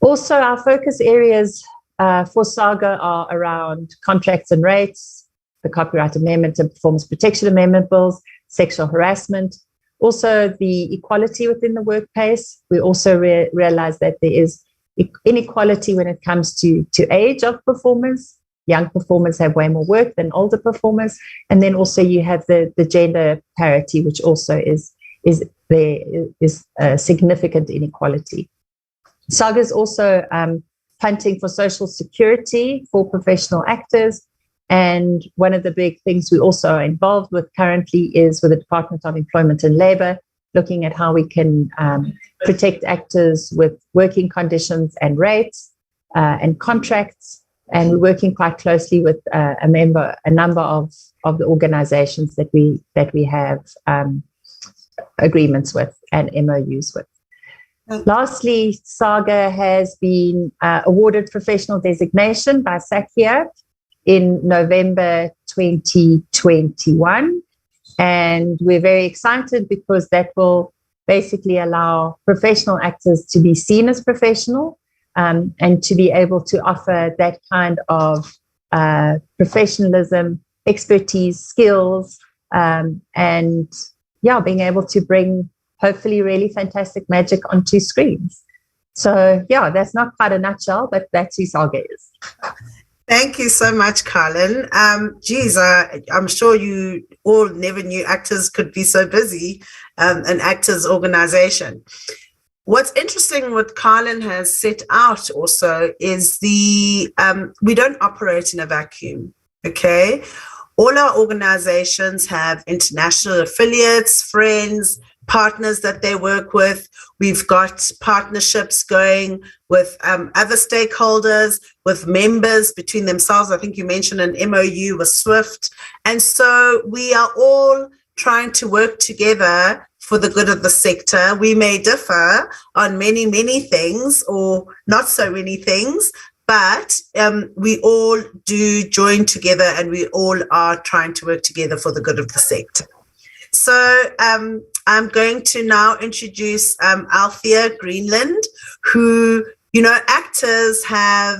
Also, our focus areas for SAGA are around contracts and rates, the Copyright Amendment and Performance Protection Amendment bills, sexual harassment, also the equality within the workplace. We also realize that there is inequality when it comes to age of performers. Young performers have way more work than older performers. And then also you have the gender parity, which also is a significant inequality. SAGA is also punting for social security for professional actors. And one of the big things we also are involved with currently is with the Department of Employment and Labour, looking at how we can protect actors with working conditions and rates and contracts. And we're working quite closely with a number of the organizations that we have agreements with and MOUs with. Lastly, SAGA has been awarded professional designation by SACIA in November 2021. And we're very excited because that will basically allow professional actors to be seen as professional and to be able to offer that kind of professionalism, expertise, skills, and being able to bring hopefully really fantastic magic onto screens. So that's not quite a nutshell, but that's who SAGA is. Thank you so much, Carlin. I'm sure you all never knew actors could be so busy, an actors organization. What's interesting, what Carlin has set out also is we don't operate in a vacuum, okay? All our organizations have international affiliates, friends, partners that they work with. We've got partnerships going with other stakeholders, with members between themselves. I think you mentioned an MOU with SWIFT. And so we are all trying to work together for the good of the sector. We may differ on many, many things or not so many things, but we all do join together and we all are trying to work together for the good of the sector. So I'm going to now introduce Althea Greenland, who, actors have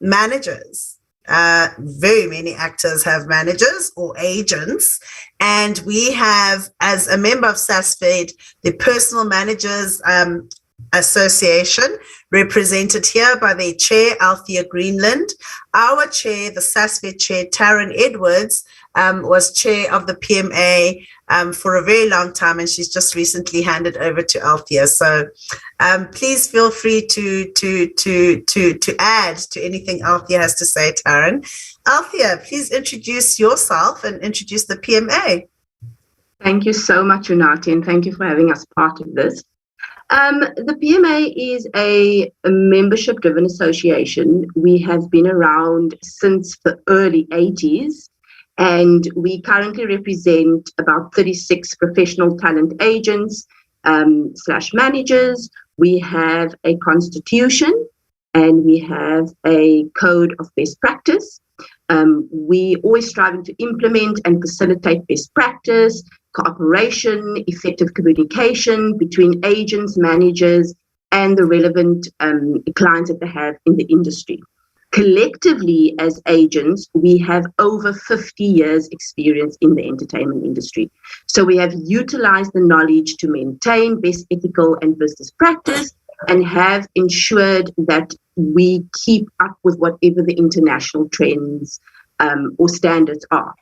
managers. Very many actors have managers or agents. And we have, as a member of SASFED, the Personal Managers Association, represented here by their chair, Althea Greenland. Our chair, the SASFED chair, Taryn Edwards, was chair of the PMA for a very long time, and she's just recently handed over to Althea. So please feel free to add to anything Althea has to say, Taryn. Althea, please introduce yourself and introduce the PMA. Thank you so much, Unati, and thank you for having us part of this. The PMA is a membership-driven association. We have been around since the early 80s, and we currently represent about 36 professional talent agents / managers. We have a constitution, and we have a code of best practice. We always striving to implement and facilitate best practice, cooperation, effective communication between agents, managers, and the relevant clients that they have in the industry. Collectively, as agents, we have over 50 years experience in the entertainment industry. So we have utilized the knowledge to maintain best ethical and business practice and have ensured that we keep up with whatever the international trends or standards are.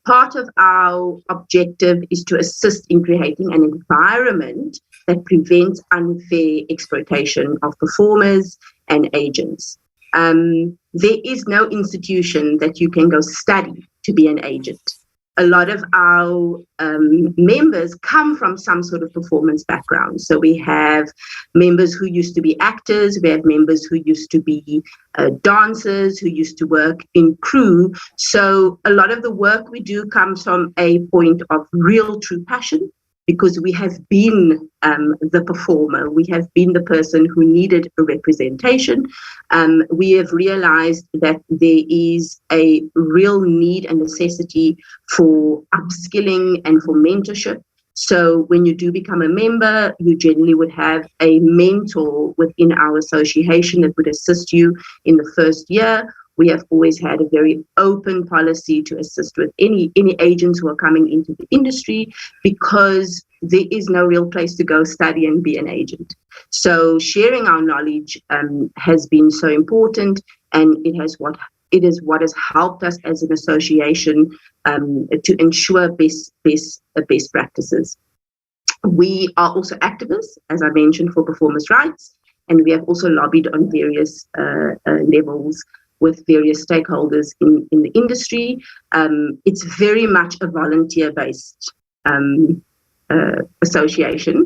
Part of our objective is to assist in creating an environment that prevents unfair exploitation of performers and agents. There is no institution that you can go study to be an agent. A lot of our members come from some sort of performance background. So we have members who used to be actors, we have members who used to be dancers, who used to work in crew. So a lot of the work we do comes from a point of real true passion, because we have been the performer, we have been the person who needed a representation. We have realized that there is a real need and necessity for upskilling and for mentorship. So when you do become a member, you generally would have a mentor within our association that would assist you in the first year. We have always had a very open policy to assist with any agents who are coming into the industry, because there is no real place to go study and be an agent. So sharing our knowledge has been so important, and it is what has helped us as an association to ensure best practices. We are also activists, as I mentioned, for performance rights, and we have also lobbied on various levels with various stakeholders in the industry. It's very much a volunteer-based association.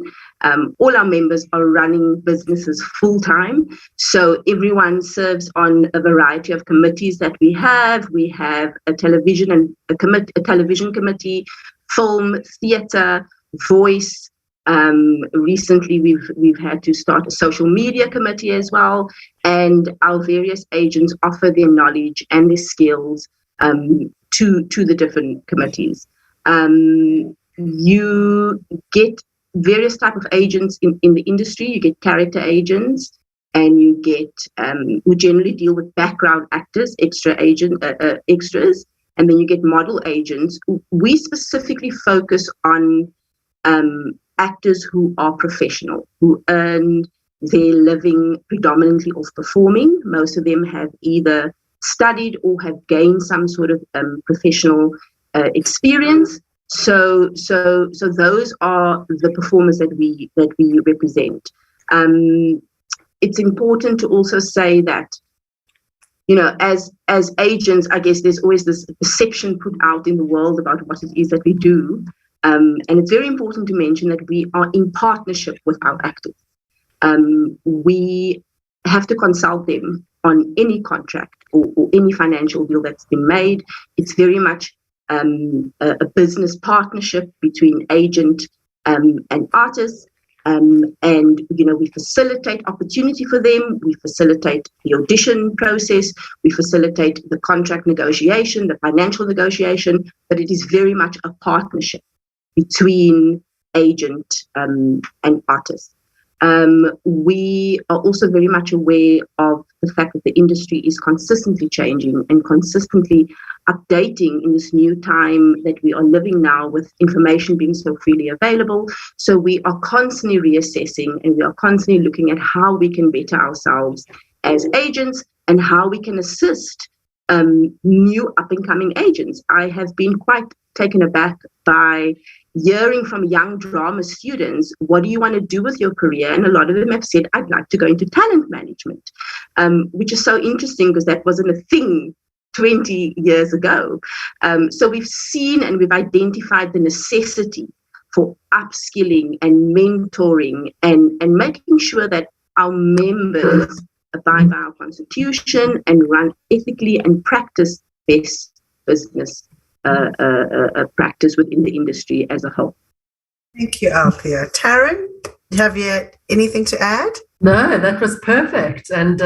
All our members are running businesses full-time, so everyone serves on a variety of committees that we have. We have a television committee, film, theatre, voice. Recently, we've had to start a social media committee as well, and our various agents offer their knowledge and their skills to the different committees. You get various type of agents in the industry. You get character agents, and you get who generally deal with background actors, extras, and then you get model agents. We specifically focus on actors who are professional, who earn their living predominantly off performing. Most of them have either studied or have gained some sort of professional experience. So those are the performers that we represent. It's important to also say that, you know, as agents, I guess there's always this perception put out in the world about what it is that we do. And it's very important to mention that we are in partnership with our actors. We have to consult them on any contract or any financial deal that's been made. It's very much a business partnership between agent and artists. And, you know, we facilitate opportunity for them. We facilitate the audition process. We facilitate the contract negotiation, the financial negotiation, but it is very much a partnership between agent and artist. We are also very much aware of the fact that the industry is consistently changing and consistently updating in this new time that we are living now, with information being so freely available. So we are constantly reassessing, and we are constantly looking at how we can better ourselves as agents and how we can assist new up-and-coming agents. I have been quite taken aback by hearing from young drama students, what do you want to do with your career? And a lot of them have said, I'd like to go into talent management, which is so interesting because that wasn't a thing 20 years ago. So we've seen and we've identified the necessity for upskilling and mentoring and making sure that our members abide by our constitution and run ethically and practice best business practice within the industry as a whole. Thank you, Althea. Taryn, have you anything to add? No, that was perfect. And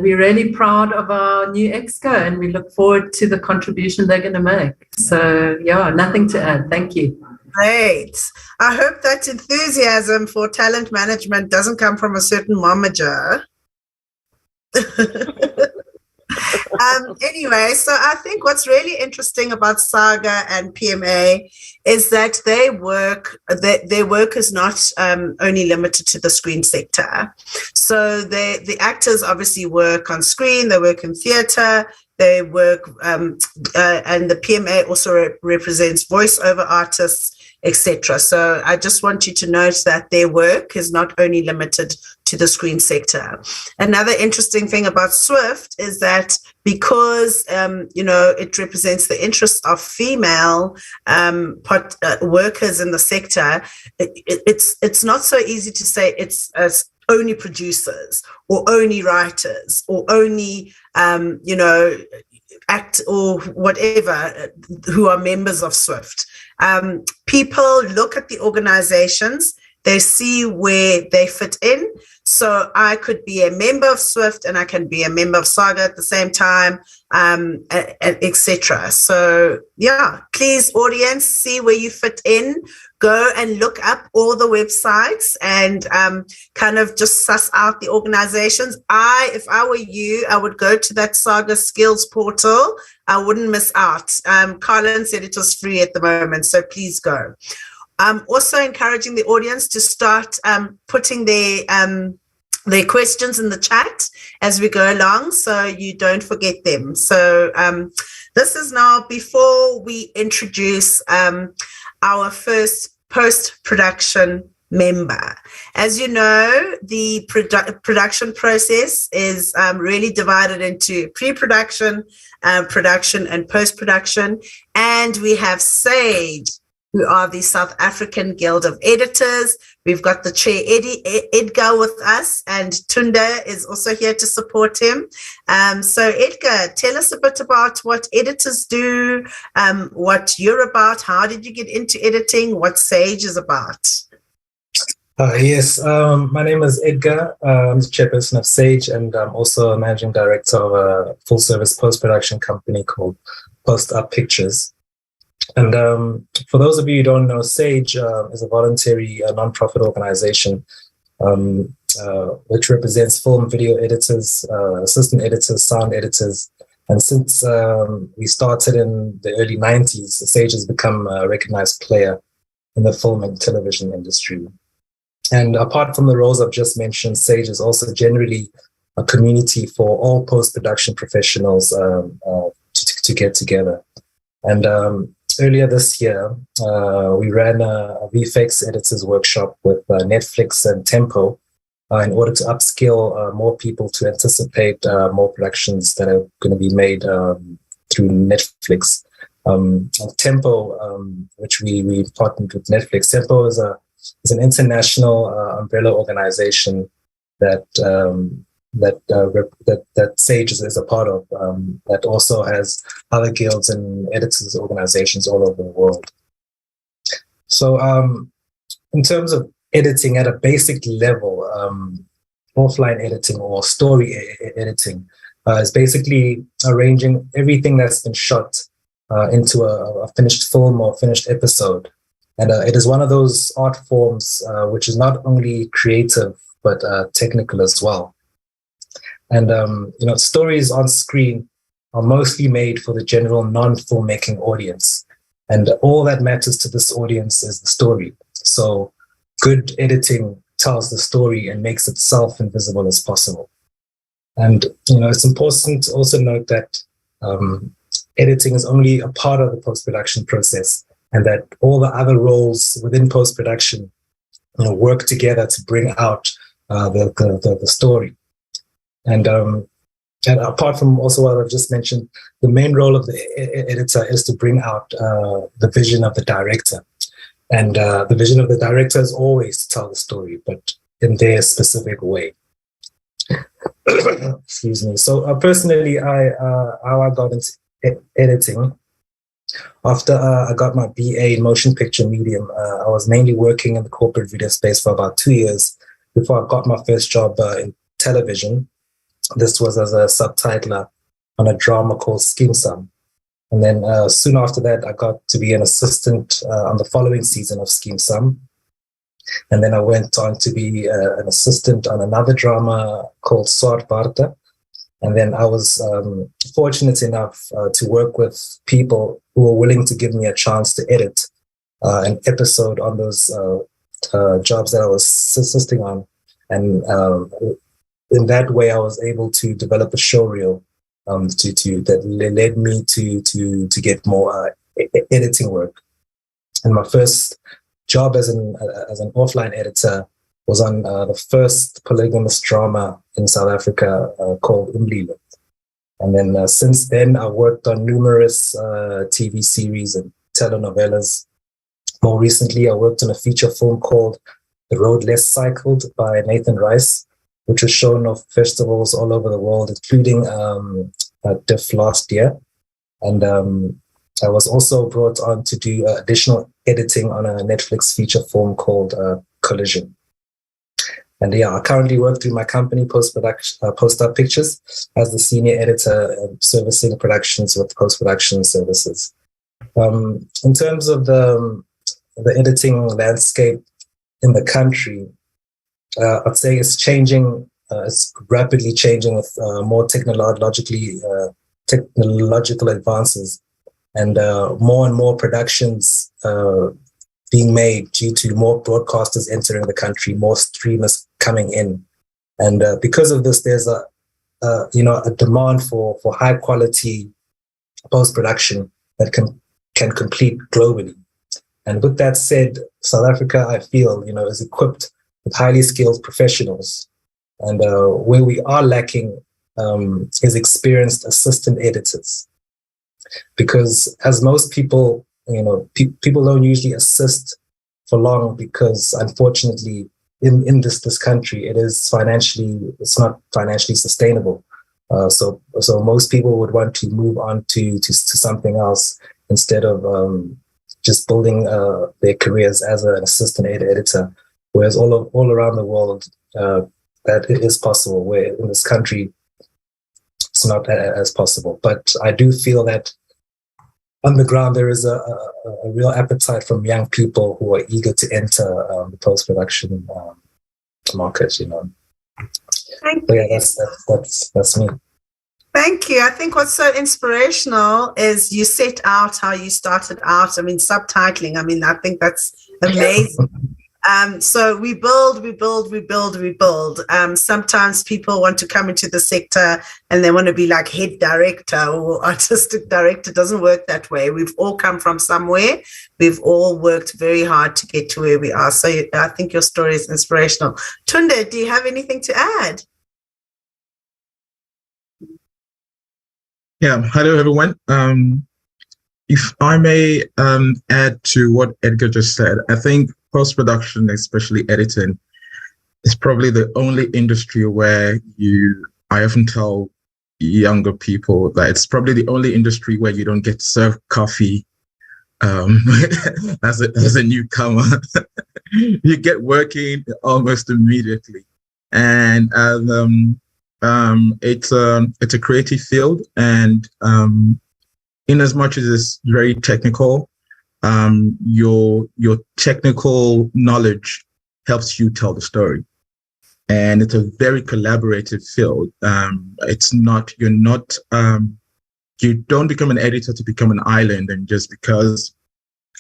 we're really proud of our new exco, and we look forward to the contribution they're going to make. So, yeah, nothing to add. Thank you. Great. I hope that enthusiasm for talent management doesn't come from a certain momager. Anyway, so I think what's really interesting about Saga and PMA is that their work is not only limited to the screen sector. So the actors obviously work on screen, they work in theatre, they work, and the PMA also represents voiceover artists, etc. So I just want you to note that their work is not only limited to the screen sector. Another interesting thing about SWIFT is that because it represents the interests of female workers in the sector, it's not so easy to say it's only producers or only writers or only act or whatever who are members of SWIFT. People look at the organizations they see where they fit in. So I could be a member of SWIFT and I can be a member of SAGA at the same time, etc. So yeah, please, audience, see where you fit in. Go and look up all the websites and kind of just suss out the organizations. If I were you, I would go to that SAGA skills portal. I wouldn't miss out. Colin said it was free at the moment, so please go. Also encouraging the audience to start putting their questions in the chat as we go along, so you don't forget them. So this is now before we introduce our first post-production member. As you know, the production process is really divided into pre-production, production, and post-production. And we have SAGE, who are the South African Guild of Editors. We've got the chair, Edgar, with us, and Tunda is also here to support him. So Edgar, tell us a bit about what editors do, what you're about, how did you get into editing, what SAGE is about? Yes, my name is Edgar. I'm the chairperson of SAGE, and I'm also a managing director of a full-service post-production company called Post Up Pictures. And for those of you who don't know, SAGE is a voluntary non-profit organization which represents film video editors, assistant editors, sound editors. And since we started in the early 90s, SAGE has become a recognized player in the film and television industry. And apart from the roles I've just mentioned, SAGE is also generally a community for all post-production professionals to get together. And earlier this year, we ran a VFX editors workshop with Netflix and Tempo in order to upskill more people to anticipate more productions that are going to be made through Netflix. Tempo, which we partnered with Netflix. Tempo is an international umbrella organization that SAGE is a part of, that also has other guilds and editors organizations all over the world. So in terms of editing at a basic level, offline editing or story editing is basically arranging everything that's been shot into a finished film or finished episode. And it is one of those art forms which is not only creative, but technical as well. And, stories on screen are mostly made for the general non-filmmaking audience. And all that matters to this audience is the story. So good editing tells the story and makes itself invisible as possible. And, it's important to also note that editing is only a part of the post-production process, and that all the other roles within post-production work together to bring out the story. And apart from also what I've just mentioned, the main role of the editor is to bring out the vision of the director. And the vision of the director is always to tell the story, but in their specific way. Excuse me. So personally, how I got into editing, after I got my BA in motion picture medium, I was mainly working in the corporate video space for about 2 years before I got my first job in television. This was as a subtitler on a drama called Scheme Sum. And then soon after that, I got to be an assistant on the following season of Scheme Sum. And then I went on to be an assistant on another drama called Swart Varta. And then I was fortunate enough to work with people who were willing to give me a chance to edit an episode on those jobs that I was assisting on. And in that way, I was able to develop a show reel that led me to get more editing work. And my first job as an offline editor was on the first polygamous drama in South Africa called Umlilo. And then since then, I worked on numerous TV series and telenovelas. More recently, I worked on a feature film called The Road Less Cycled by Nathan Rice, which was shown off festivals all over the world, including DIFF last year. And I was also brought on to do additional editing on a Netflix feature film called collision. And I currently work through my company, Post-Up Pictures, as the senior editor servicing productions with post-production services. In terms of the editing landscape in the country, I'd say it's changing. It's rapidly changing with more technological advances, and more productions being made due to more broadcasters entering the country, more streamers coming in, and because of this, there's a demand for high quality post production that can complete globally. And with that said, South Africa, I feel, is equipped with highly skilled professionals, and where we are lacking is experienced assistant editors, because as most people, people don't usually assist for long, because unfortunately in this country it's not financially sustainable. So most people would want to move on to something else instead of just building their careers as an assistant editor. Whereas all around the world that it is possible, where in this country it's not as possible. But I do feel that on the ground, there is a real appetite from young people who are eager to enter the post-production market. Thank you. Yeah, that's me. Thank you. I think what's so inspirational is you set out how you started out. I mean, subtitling. I mean, I think that's amazing. So we build. Sometimes people want to come into the sector and they want to be like head director or artistic director. It doesn't work that way. We've all come from somewhere. We've all worked very hard to get to where we are. So I think your story is inspirational. Tunde, do you have anything to add? Yeah. Hello, everyone. If I may add to what Edgar just said, I think post-production, especially editing, is probably the only industry where I often tell younger people that it's probably the only industry where you don't get served coffee as a newcomer. You get working almost immediately. And it's a creative field, and in as much as it's very technical, your technical knowledge helps you tell the story, and it's a very collaborative field. You don't become an editor to become an island, and just because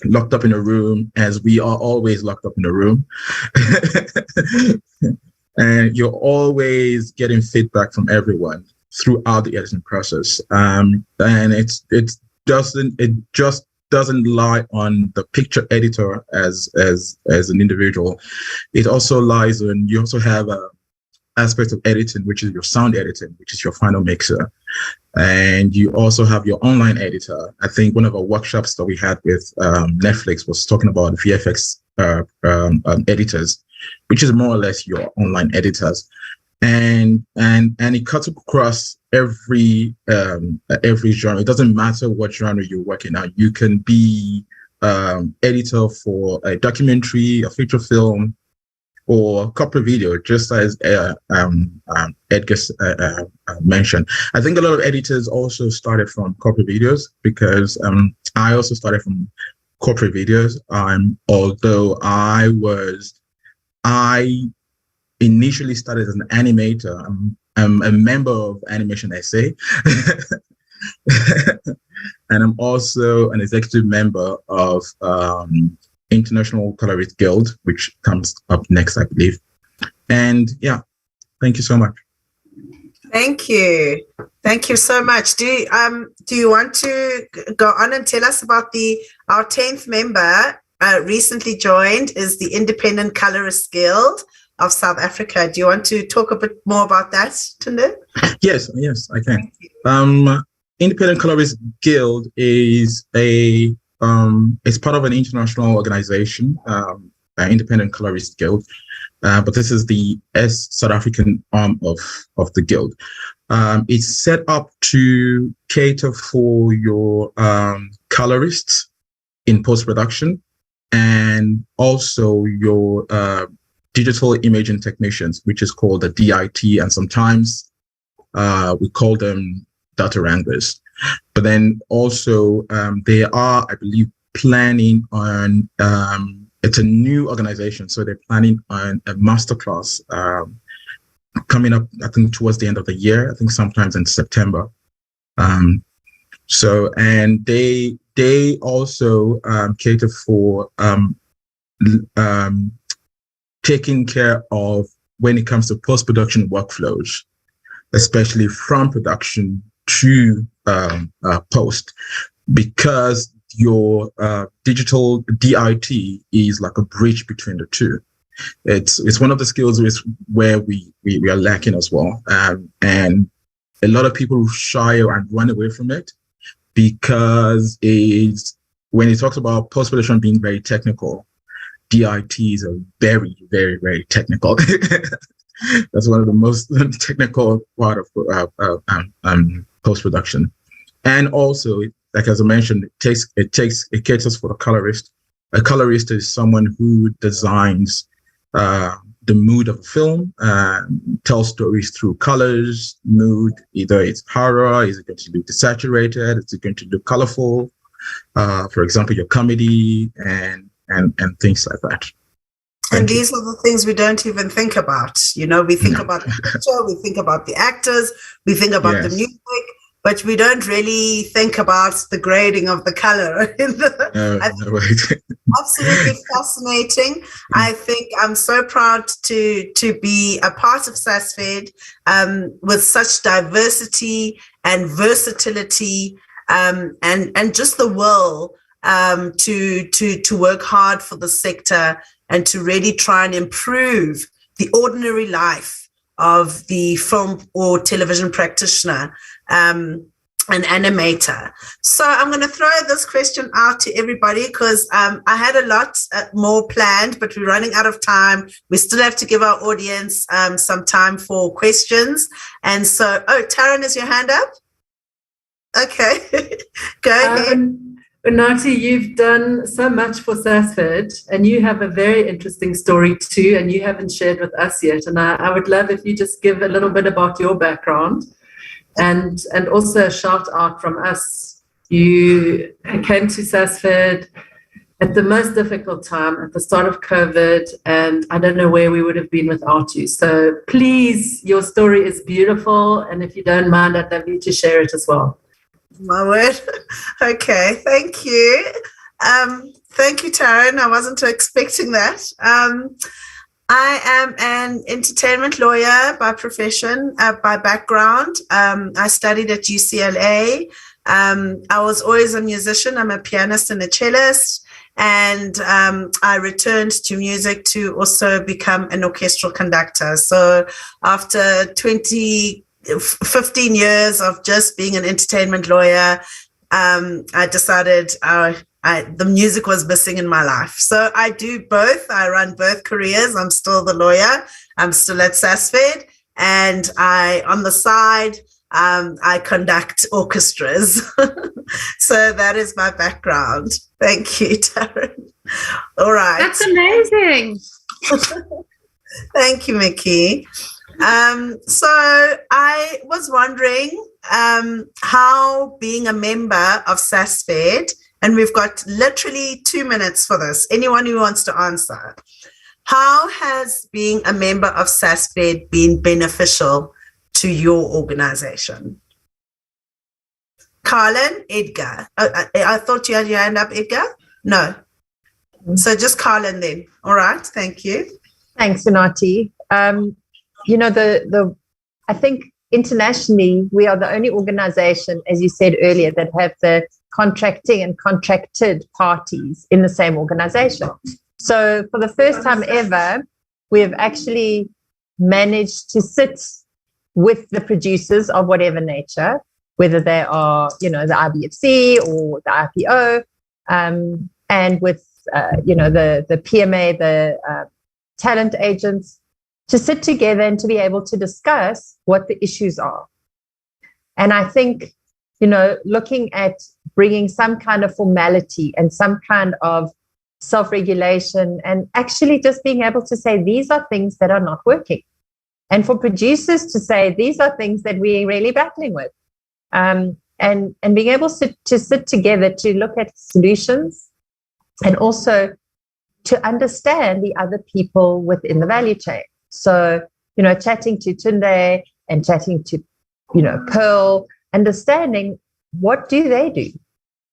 locked up in a room, as we are always locked up in a room, and you're always getting feedback from everyone throughout the editing process. And it just doesn't lie on the picture editor as an individual. It also lies on, you also have an aspect of editing, which is your sound editing, which is your final mixer. And you also have your online editor. I think one of our workshops that we had with Netflix was talking about VFX editors, which is more or less your online editors. And it cuts across every genre. It doesn't matter what genre you're working on. You can be editor for a documentary, a feature film, or corporate video, just as Edgar mentioned. I think a lot of editors also started from corporate videos, because I also started from corporate videos. Although I initially started as an animator. I'm a member of Animation SA, and I'm also an executive member of International Colorist Guild, which comes up next, I believe. And yeah, thank you so much. Thank you so much. Do you want to go on and tell us about our 10th member recently joined is the Independent Colorist Guild of South Africa. Do you want to talk a bit more about that, Tunde? Yes, I can. Independent Colorist Guild is it's part of an international organization, Independent Colorist Guild, but this is the South African arm of the guild. It's set up to cater for your colorists in post-production and also your digital imaging technicians, which is called the DIT, and sometimes we call them data wranglers. But then also they are, I believe, planning on, it's a new organization, so they're planning on a masterclass coming up, I think, towards the end of the year, I think sometimes in September. And they also cater for taking care of when it comes to post-production workflows, especially from production to post, because your digital DIT is like a bridge between the two. It's one of the skills where we are lacking as well, and a lot of people shy and run away from it because when it talks about post-production being very technical, DITs are very, very, very technical. That's one of the most technical part of post-production. And also, like as I mentioned, it caters for the colorist. A colorist is someone who designs the mood of a film, tells stories through colors, mood. Either it's horror, is it going to be desaturated, is it going to look colorful? For example, your comedy and things like that. And these are the things we don't even think about. You know, we think about the picture, we think about the actors, we think about the music, but we don't really think about the grading of the color. Absolutely fascinating. I think I'm so proud to be a part of SASFED with such diversity and versatility and just the will to work hard for the sector and to really try and improve the ordinary life of the film or television practitioner, an animator. So I'm going to throw this question out to everybody because I had a lot more planned, but we're running out of time. We still have to give our audience some time for questions. And so, Taryn, is your hand up? Okay, go ahead. Unati, you've done so much for SASFED, and you have a very interesting story too, and you haven't shared with us yet. And I would love if you just give a little bit about your background, and also a shout out from us. You came to SASFED at the most difficult time, at the start of COVID, and I don't know where we would have been without you. So please, your story is beautiful, and if you don't mind, I'd love you to share it as well. My word. Okay, thank you. Thank you, Taryn. I wasn't expecting that. I am an entertainment lawyer by profession, by background. I studied at UCLA. I was always a musician. I'm a pianist and a cellist. And I returned to music to also become an orchestral conductor. So after 15 years of just being an entertainment lawyer, I decided the music was missing in my life. So I do both. I run both careers. I'm still the lawyer. I'm still at SASFED. And on the side, I conduct orchestras. So that is my background. Thank you, Taryn. All right. That's amazing. Thank you, Mickey. So I was wondering how being a member of SASFED, and we've got literally 2 minutes for this, anyone who wants to answer, how has being a member of SASFED been beneficial to your organization? Carlin, Edgar. I thought you had your hand up, Edgar? No. So just Carlin then. All right. Thank you. Thanks, Unati. You know, I think internationally, we are the only organization, as you said earlier, that have the contracting and contracted parties in the same organization. So for the first time ever, we have actually managed to sit with the producers of whatever nature, whether they are, you know, the IBFC or the IPO, and with, you know, the PMA, the talent agents, to sit together and to be able to discuss what the issues are. And I think, you know, looking at bringing some kind of formality and some kind of self-regulation, and actually just being able to say these are things that are not working. And for producers to say these are things that we're really battling with. And being able to sit together to look at solutions and also to understand the other people within the value chain. So, chatting to Tunde and chatting to, Pearl, understanding what do they do?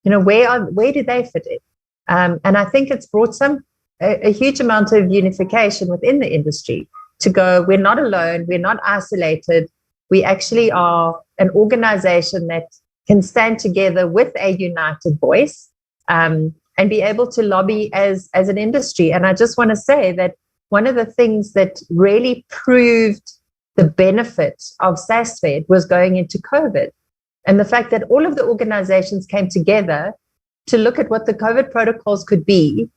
Where do they fit in? And I think it's brought a huge amount of unification within the industry to go, we're not alone, we're not isolated. We actually are an organization that can stand together with a united voice and be able to lobby as an industry. And I just want to say that one of the things that really proved the benefit of SASFED was going into COVID. And the fact that all of the organizations came together to look at what the COVID protocols could be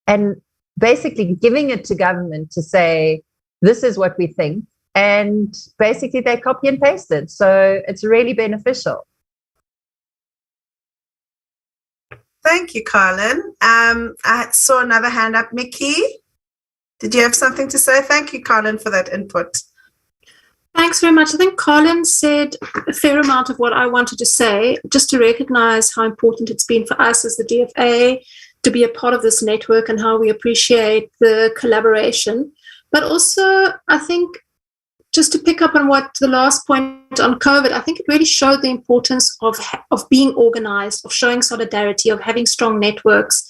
and basically giving it to government to say, this is what we think. And basically they copy and pasted. So it's really beneficial. Thank you, Colin. I saw another hand up. Mickey, did you have something to say? Thank you, Colin, for that input. Thanks very much. I think Colin said a fair amount of what I wanted to say, just to recognize how important it's been for us as the DFA to be a part of this network and how we appreciate the collaboration. But also, I think, just to pick up on what the last point on COVID, I think it really showed the importance of being organized, of showing solidarity, of having strong networks.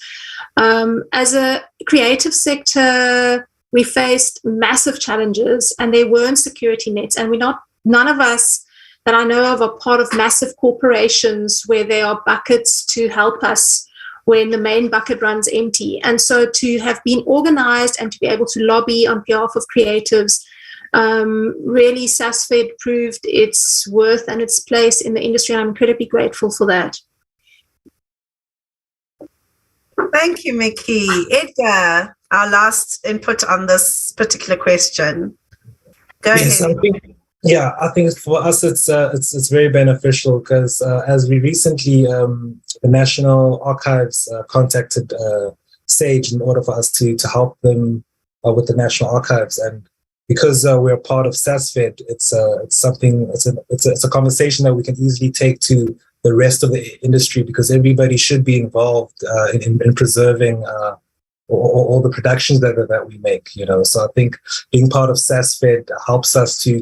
As a creative sector, we faced massive challenges and there weren't security nets, and none of us that I know of are part of massive corporations where there are buckets to help us when the main bucket runs empty. And so to have been organized and to be able to lobby on behalf of creatives, really SASFED proved its worth and its place in the industry, and I'm incredibly grateful for that. Thank you, Mickey. Edgar, our last input on this particular question. Go ahead. I think for us it's very beneficial because as we recently, the National Archives contacted SAGE in order for us to help them with the National Archives, and because we're part of SASFED, it's a conversation that we can easily take to the rest of the industry, because everybody should be involved in preserving all the productions that we make. So I think being part of SASFED helps us to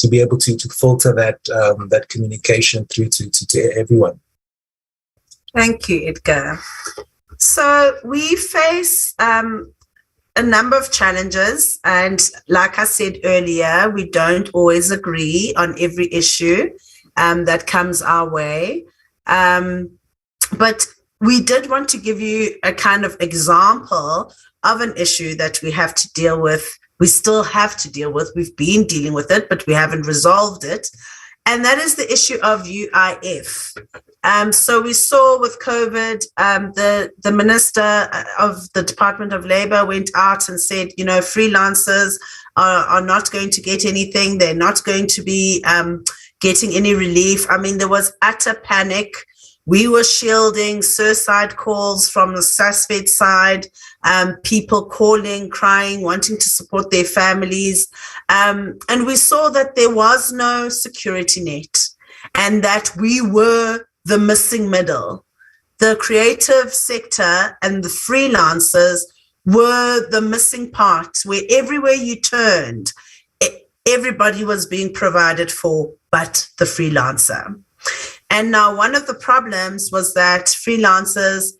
be able to filter that communication through to everyone. Thank you, Edgar. So we face a number of challenges, and like I said earlier, we don't always agree on every issue that comes our way. But we did want to give you a kind of example of an issue that we have to deal with. We still have to deal with. We've been dealing with it, but we haven't resolved it. And that is the issue of UIF. So we saw with COVID, the Minister of the Department of Labor went out and said, freelancers are not going to get anything. They're not going to be getting any relief. I mean, there was utter panic. We were shielding suicide calls from the SASFED side, people calling, crying, wanting to support their families. And we saw that there was no security net and that we were the missing middle. The creative sector and the freelancers were the missing part, where everywhere you turned, everybody was being provided for but the freelancer. And now one of the problems was that freelancers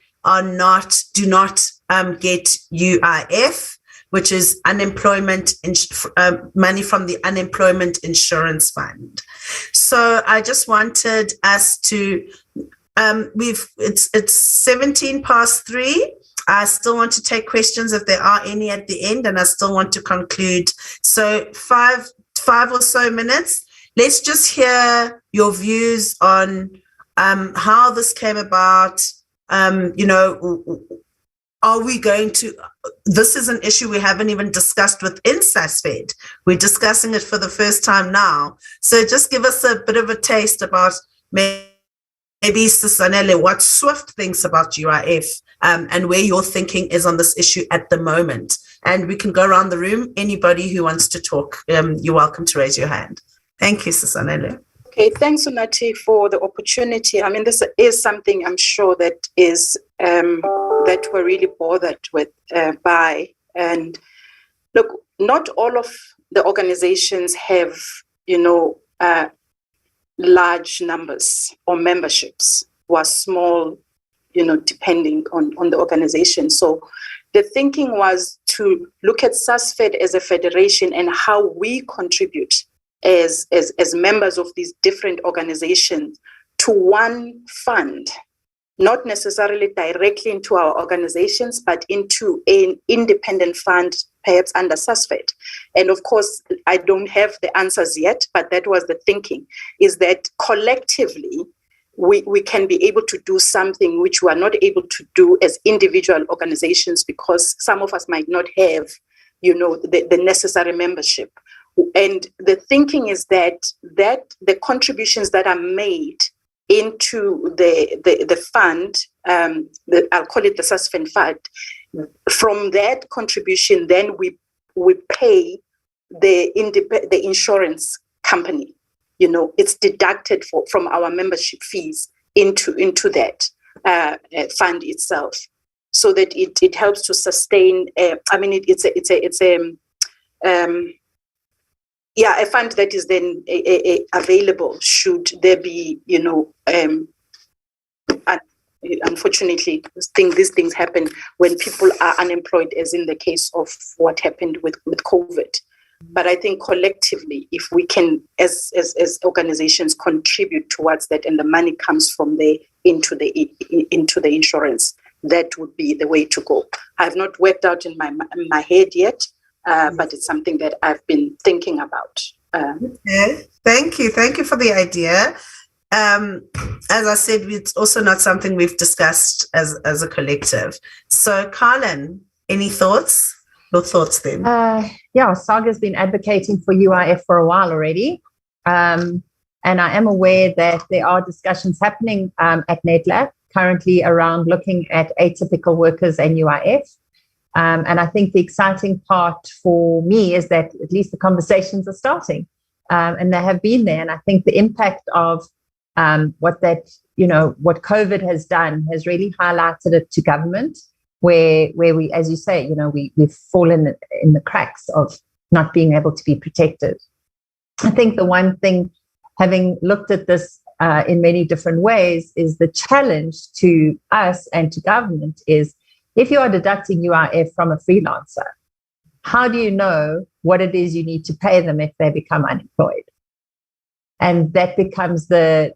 do not get UIF, which is unemployment money from the Unemployment Insurance Fund. So I just wanted us to, it's 17 past 3. I still want to take questions if there are any at the end, and I still want to conclude. So five or so minutes. Let's just hear your views on how this came about. Are we going to, this is an issue we haven't even discussed within SASFED. We're discussing it for the first time now. So just give us a bit of a taste about maybe maybe Sisanele, what Swift thinks about UIF and where your thinking is on this issue at the moment. And we can go around the room. Anybody who wants to talk, you're welcome to raise your hand. Thank you, Sisanele. Okay, thanks, Unati, for the opportunity. I mean, this is something I'm sure that is that we're really bothered with by. And look, not all of the organizations have, large numbers or memberships, or small, depending on the organization. So the thinking was to look at SASFED as a federation and how we contribute as members of these different organizations to one fund, not necessarily directly into our organizations, but into an independent fund, perhaps under SASFED. And of course, I don't have the answers yet, but that was the thinking, is that collectively, we can be able to do something which we are not able to do as individual organizations, because some of us might not have, the necessary membership. And the thinking is that the contributions that are made into the fund, I'll call it the SASFED fund, from that contribution, then we pay the insurance company. It's deducted from our membership fees into that fund itself, so that it helps to sustain. A fund that is then available should there be, unfortunately, these things happen when people are unemployed, as in the case of what happened with COVID. But I think collectively, if we can, as organizations, contribute towards that, and the money comes from there into the insurance, that would be the way to go. I've not worked out in my head yet, but it's something that I've been thinking about. Okay. Thank you for the idea. As I said, it's also not something we've discussed as a collective. So, Carlin, any thoughts? Your thoughts then? Saga's been advocating for UIF for a while already. And I am aware that there are discussions happening at NetLab currently around looking at atypical workers and UIF. And I think the exciting part for me is that at least the conversations are starting, and they have been there. And I think the impact of what COVID has done has really highlighted it to government, where we, as you say, we've fallen in the cracks of not being able to be protected. I think the one thing, having looked at this in many different ways, is the challenge to us and to government is, if you are deducting UIF from a freelancer, how do you know what it is you need to pay them if they become unemployed? And that becomes the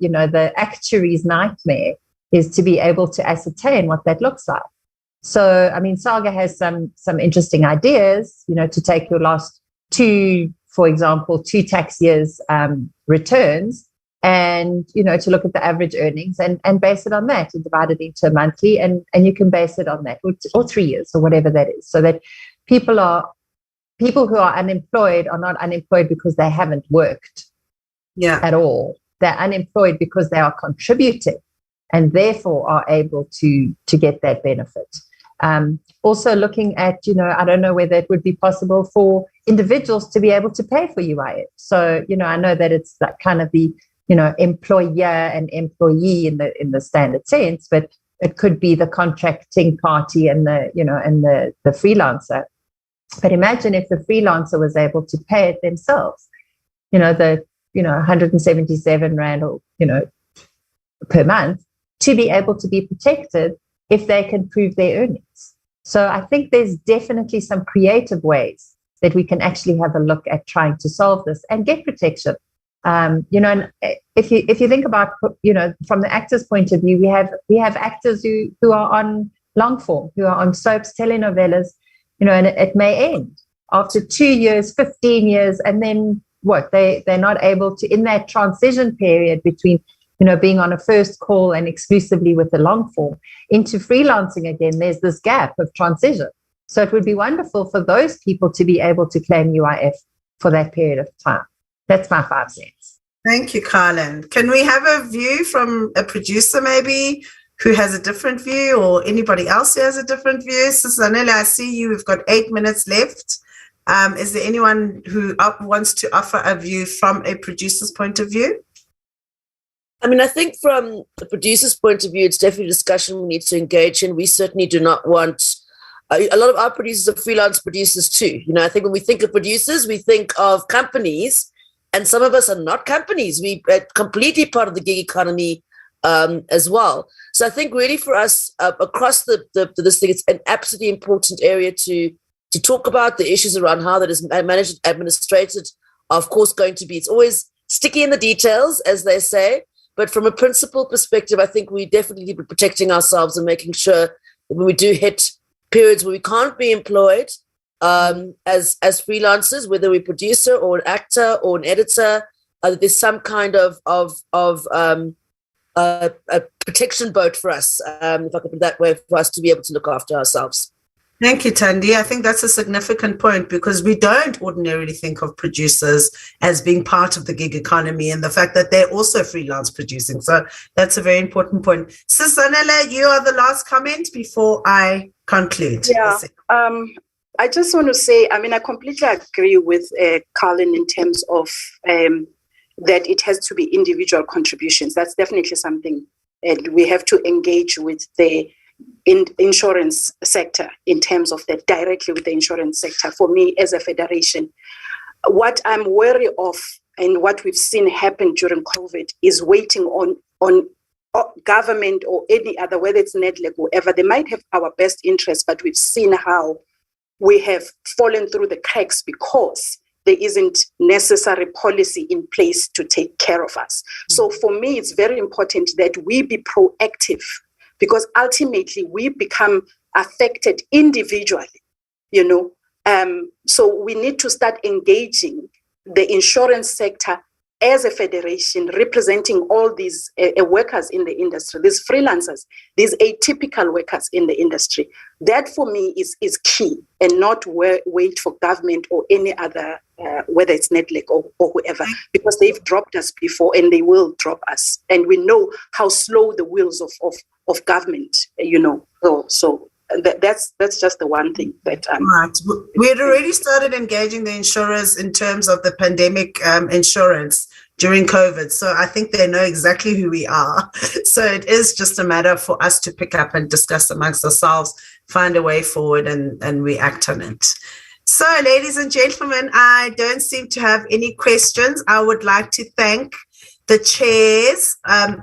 actuary's nightmare, is to be able to ascertain what that looks like. So, I mean, Saga has some interesting ideas, to take your last two tax years returns, and, to look at the average earnings and base it on that, and divide it into a monthly, and you can base it on that, or 3 years, or whatever that is, so that people who are unemployed are not unemployed because they haven't worked at all. They're unemployed because they are contributing, and therefore are able to get that benefit. Also looking at, I don't know whether it would be possible for individuals to be able to pay for UIF. So, I know that it's that kind of the, employer and employee in the standard sense, but it could be the contracting party and the freelancer. But imagine if the freelancer was able to pay it themselves, the 177 Rand or, per month, to be able to be protected if they can prove their earnings. So I think there's definitely some creative ways that we can actually have a look at trying to solve this and get protection. And if you think about, from the actor's point of view, we have actors who are on long form, who are on soaps, telenovelas, and it may end after 2 years, 15 years, and then what? They're not able to, in that transition period between, being on a first call and exclusively with the long form into freelancing again, there's this gap of transition. So it would be wonderful for those people to be able to claim UIF for that period of time. That's my 5 cents. Thank you, Carlin. Can we have a view from a producer maybe who has a different view, or anybody else who has a different view? Susanella, I see you. We've got 8 minutes left. Is there anyone who wants to offer a view from a producer's point of view? I mean, I think from the producer's point of view, it's definitely a discussion we need to engage in. We certainly do not want, a lot of our producers are freelance producers too. You know, I think when we think of producers, we think of companies, and some of us are not companies. We are completely part of the gig economy as well. So I think really for us across this thing, it's an absolutely important area to talk about. The issues around how that is managed and administrated are, of course, going to be, it's always sticky in the details, as they say. But from a principal perspective, I think we definitely need to be protecting ourselves and making sure that when we do hit periods where we can't be employed as freelancers, whether we're a producer or an actor or an editor, that there's some kind of a protection boat for us, if I could put it that way, for us to be able to look after ourselves. Thank you, Thandi. I think that's a significant point, because we don't ordinarily think of producers as being part of the gig economy, and the fact that they're also freelance producing. So that's a very important point. Susanella, you are the last comment before I conclude. Yeah, I just want to say, I mean, I completely agree with Colin in terms of that it has to be individual contributions. That's definitely something we have to engage with the insurance sector in terms of that, directly with the insurance sector. For me, as a federation, what I'm wary of and what we've seen happen during COVID is waiting on government or any other, whether it's NEDLEC or whoever. They might have our best interest, but we've seen how we have fallen through the cracks because there isn't necessary policy in place to take care of us. So for me, it's very important that we be proactive, because ultimately we become affected individually, you know. So we need to start engaging the insurance sector as a federation, representing all these workers in the industry, these freelancers, these atypical workers in the industry. That for me is key, and not wait for government or any other, whether it's NEDLEC or whoever, because they've dropped us before and they will drop us. And we know how slow the wheels of government, you know. So that's just the one thing that right. We had already started engaging the insurers in terms of the pandemic insurance during COVID. So I think they know exactly who we are. So it is just a matter for us to pick up and discuss amongst ourselves, find a way forward, and we act on it. So, ladies and gentlemen, I don't seem to have any questions. I would like to thank the chairs,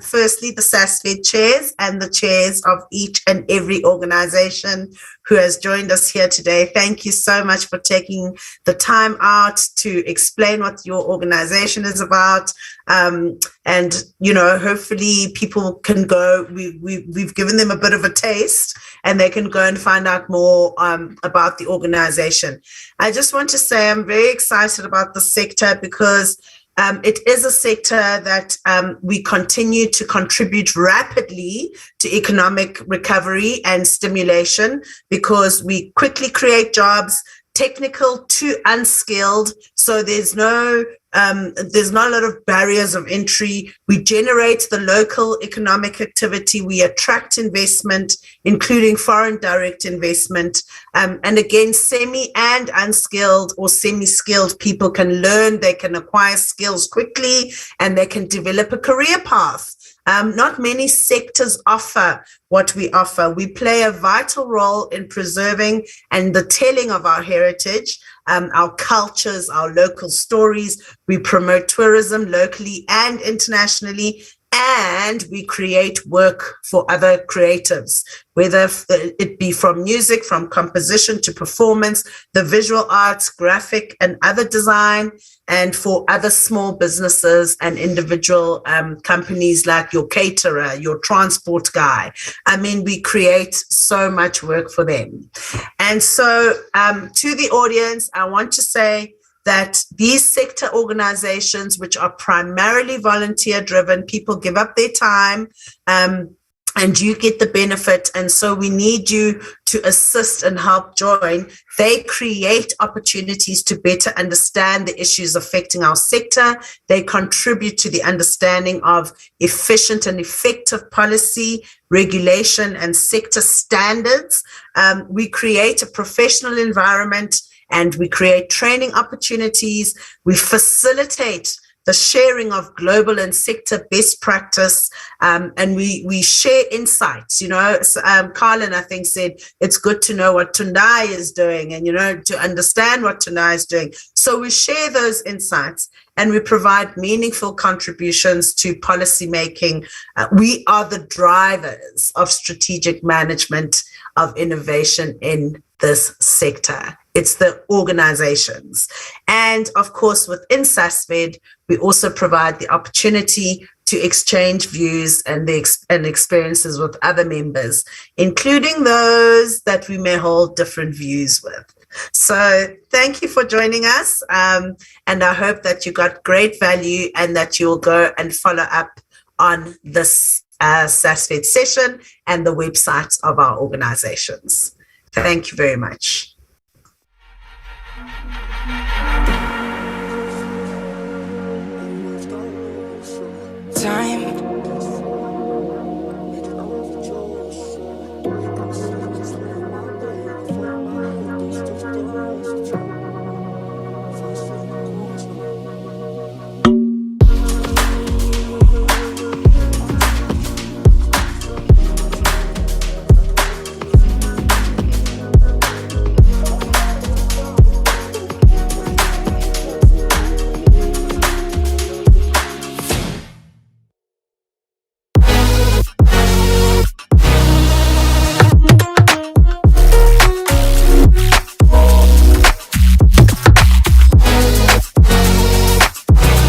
firstly the SASFED chairs and the chairs of each and every organization who has joined us here today. Thank you so much for taking the time out to explain what your organization is about. And, you know, hopefully people can go, we've given them a bit of a taste, and they can go and find out more about the organization. I just want to say I'm very excited about the sector, because it is a sector that we continue to contribute rapidly to economic recovery and stimulation, because we quickly create jobs, technical to unskilled. So there's not a lot of barriers of entry. We generate the local economic activity. We attract investment, including foreign direct investment. And again, semi and unskilled or semi-skilled people can learn, they can acquire skills quickly, and they can develop a career path. Not many sectors offer what we offer. We play a vital role in preserving and the telling of our heritage, our cultures, our local stories. We promote tourism locally and internationally, and we create work for other creatives, whether it be from music, from composition to performance, the visual arts, graphic and other design, and for other small businesses and individual companies like your caterer, your transport guy. I mean, we create so much work for them. And so to the audience, I want to say that these sector organizations, which are primarily volunteer driven, people give up their time and you get the benefit. And so we need you to assist and help join. They create opportunities to better understand the issues affecting our sector. They contribute to the understanding of efficient and effective policy, regulation, and sector standards. We create a professional environment, and we create training opportunities. We facilitate the sharing of global and sector best practice, and we share insights. Carlin, I think, said it's good to know what Tundai is doing and, to understand what Tundai is doing. So we share those insights and we provide meaningful contributions to policy making. We are the drivers of strategic management of innovation in this sector. It's the organizations. And of course, within SASFED, we also provide the opportunity to exchange views and experiences with other members, including those that we may hold different views with. So thank you for joining us. And I hope that you got great value and that you'll go and follow up on this SASFED session and the websites of our organizations. Thank you very much.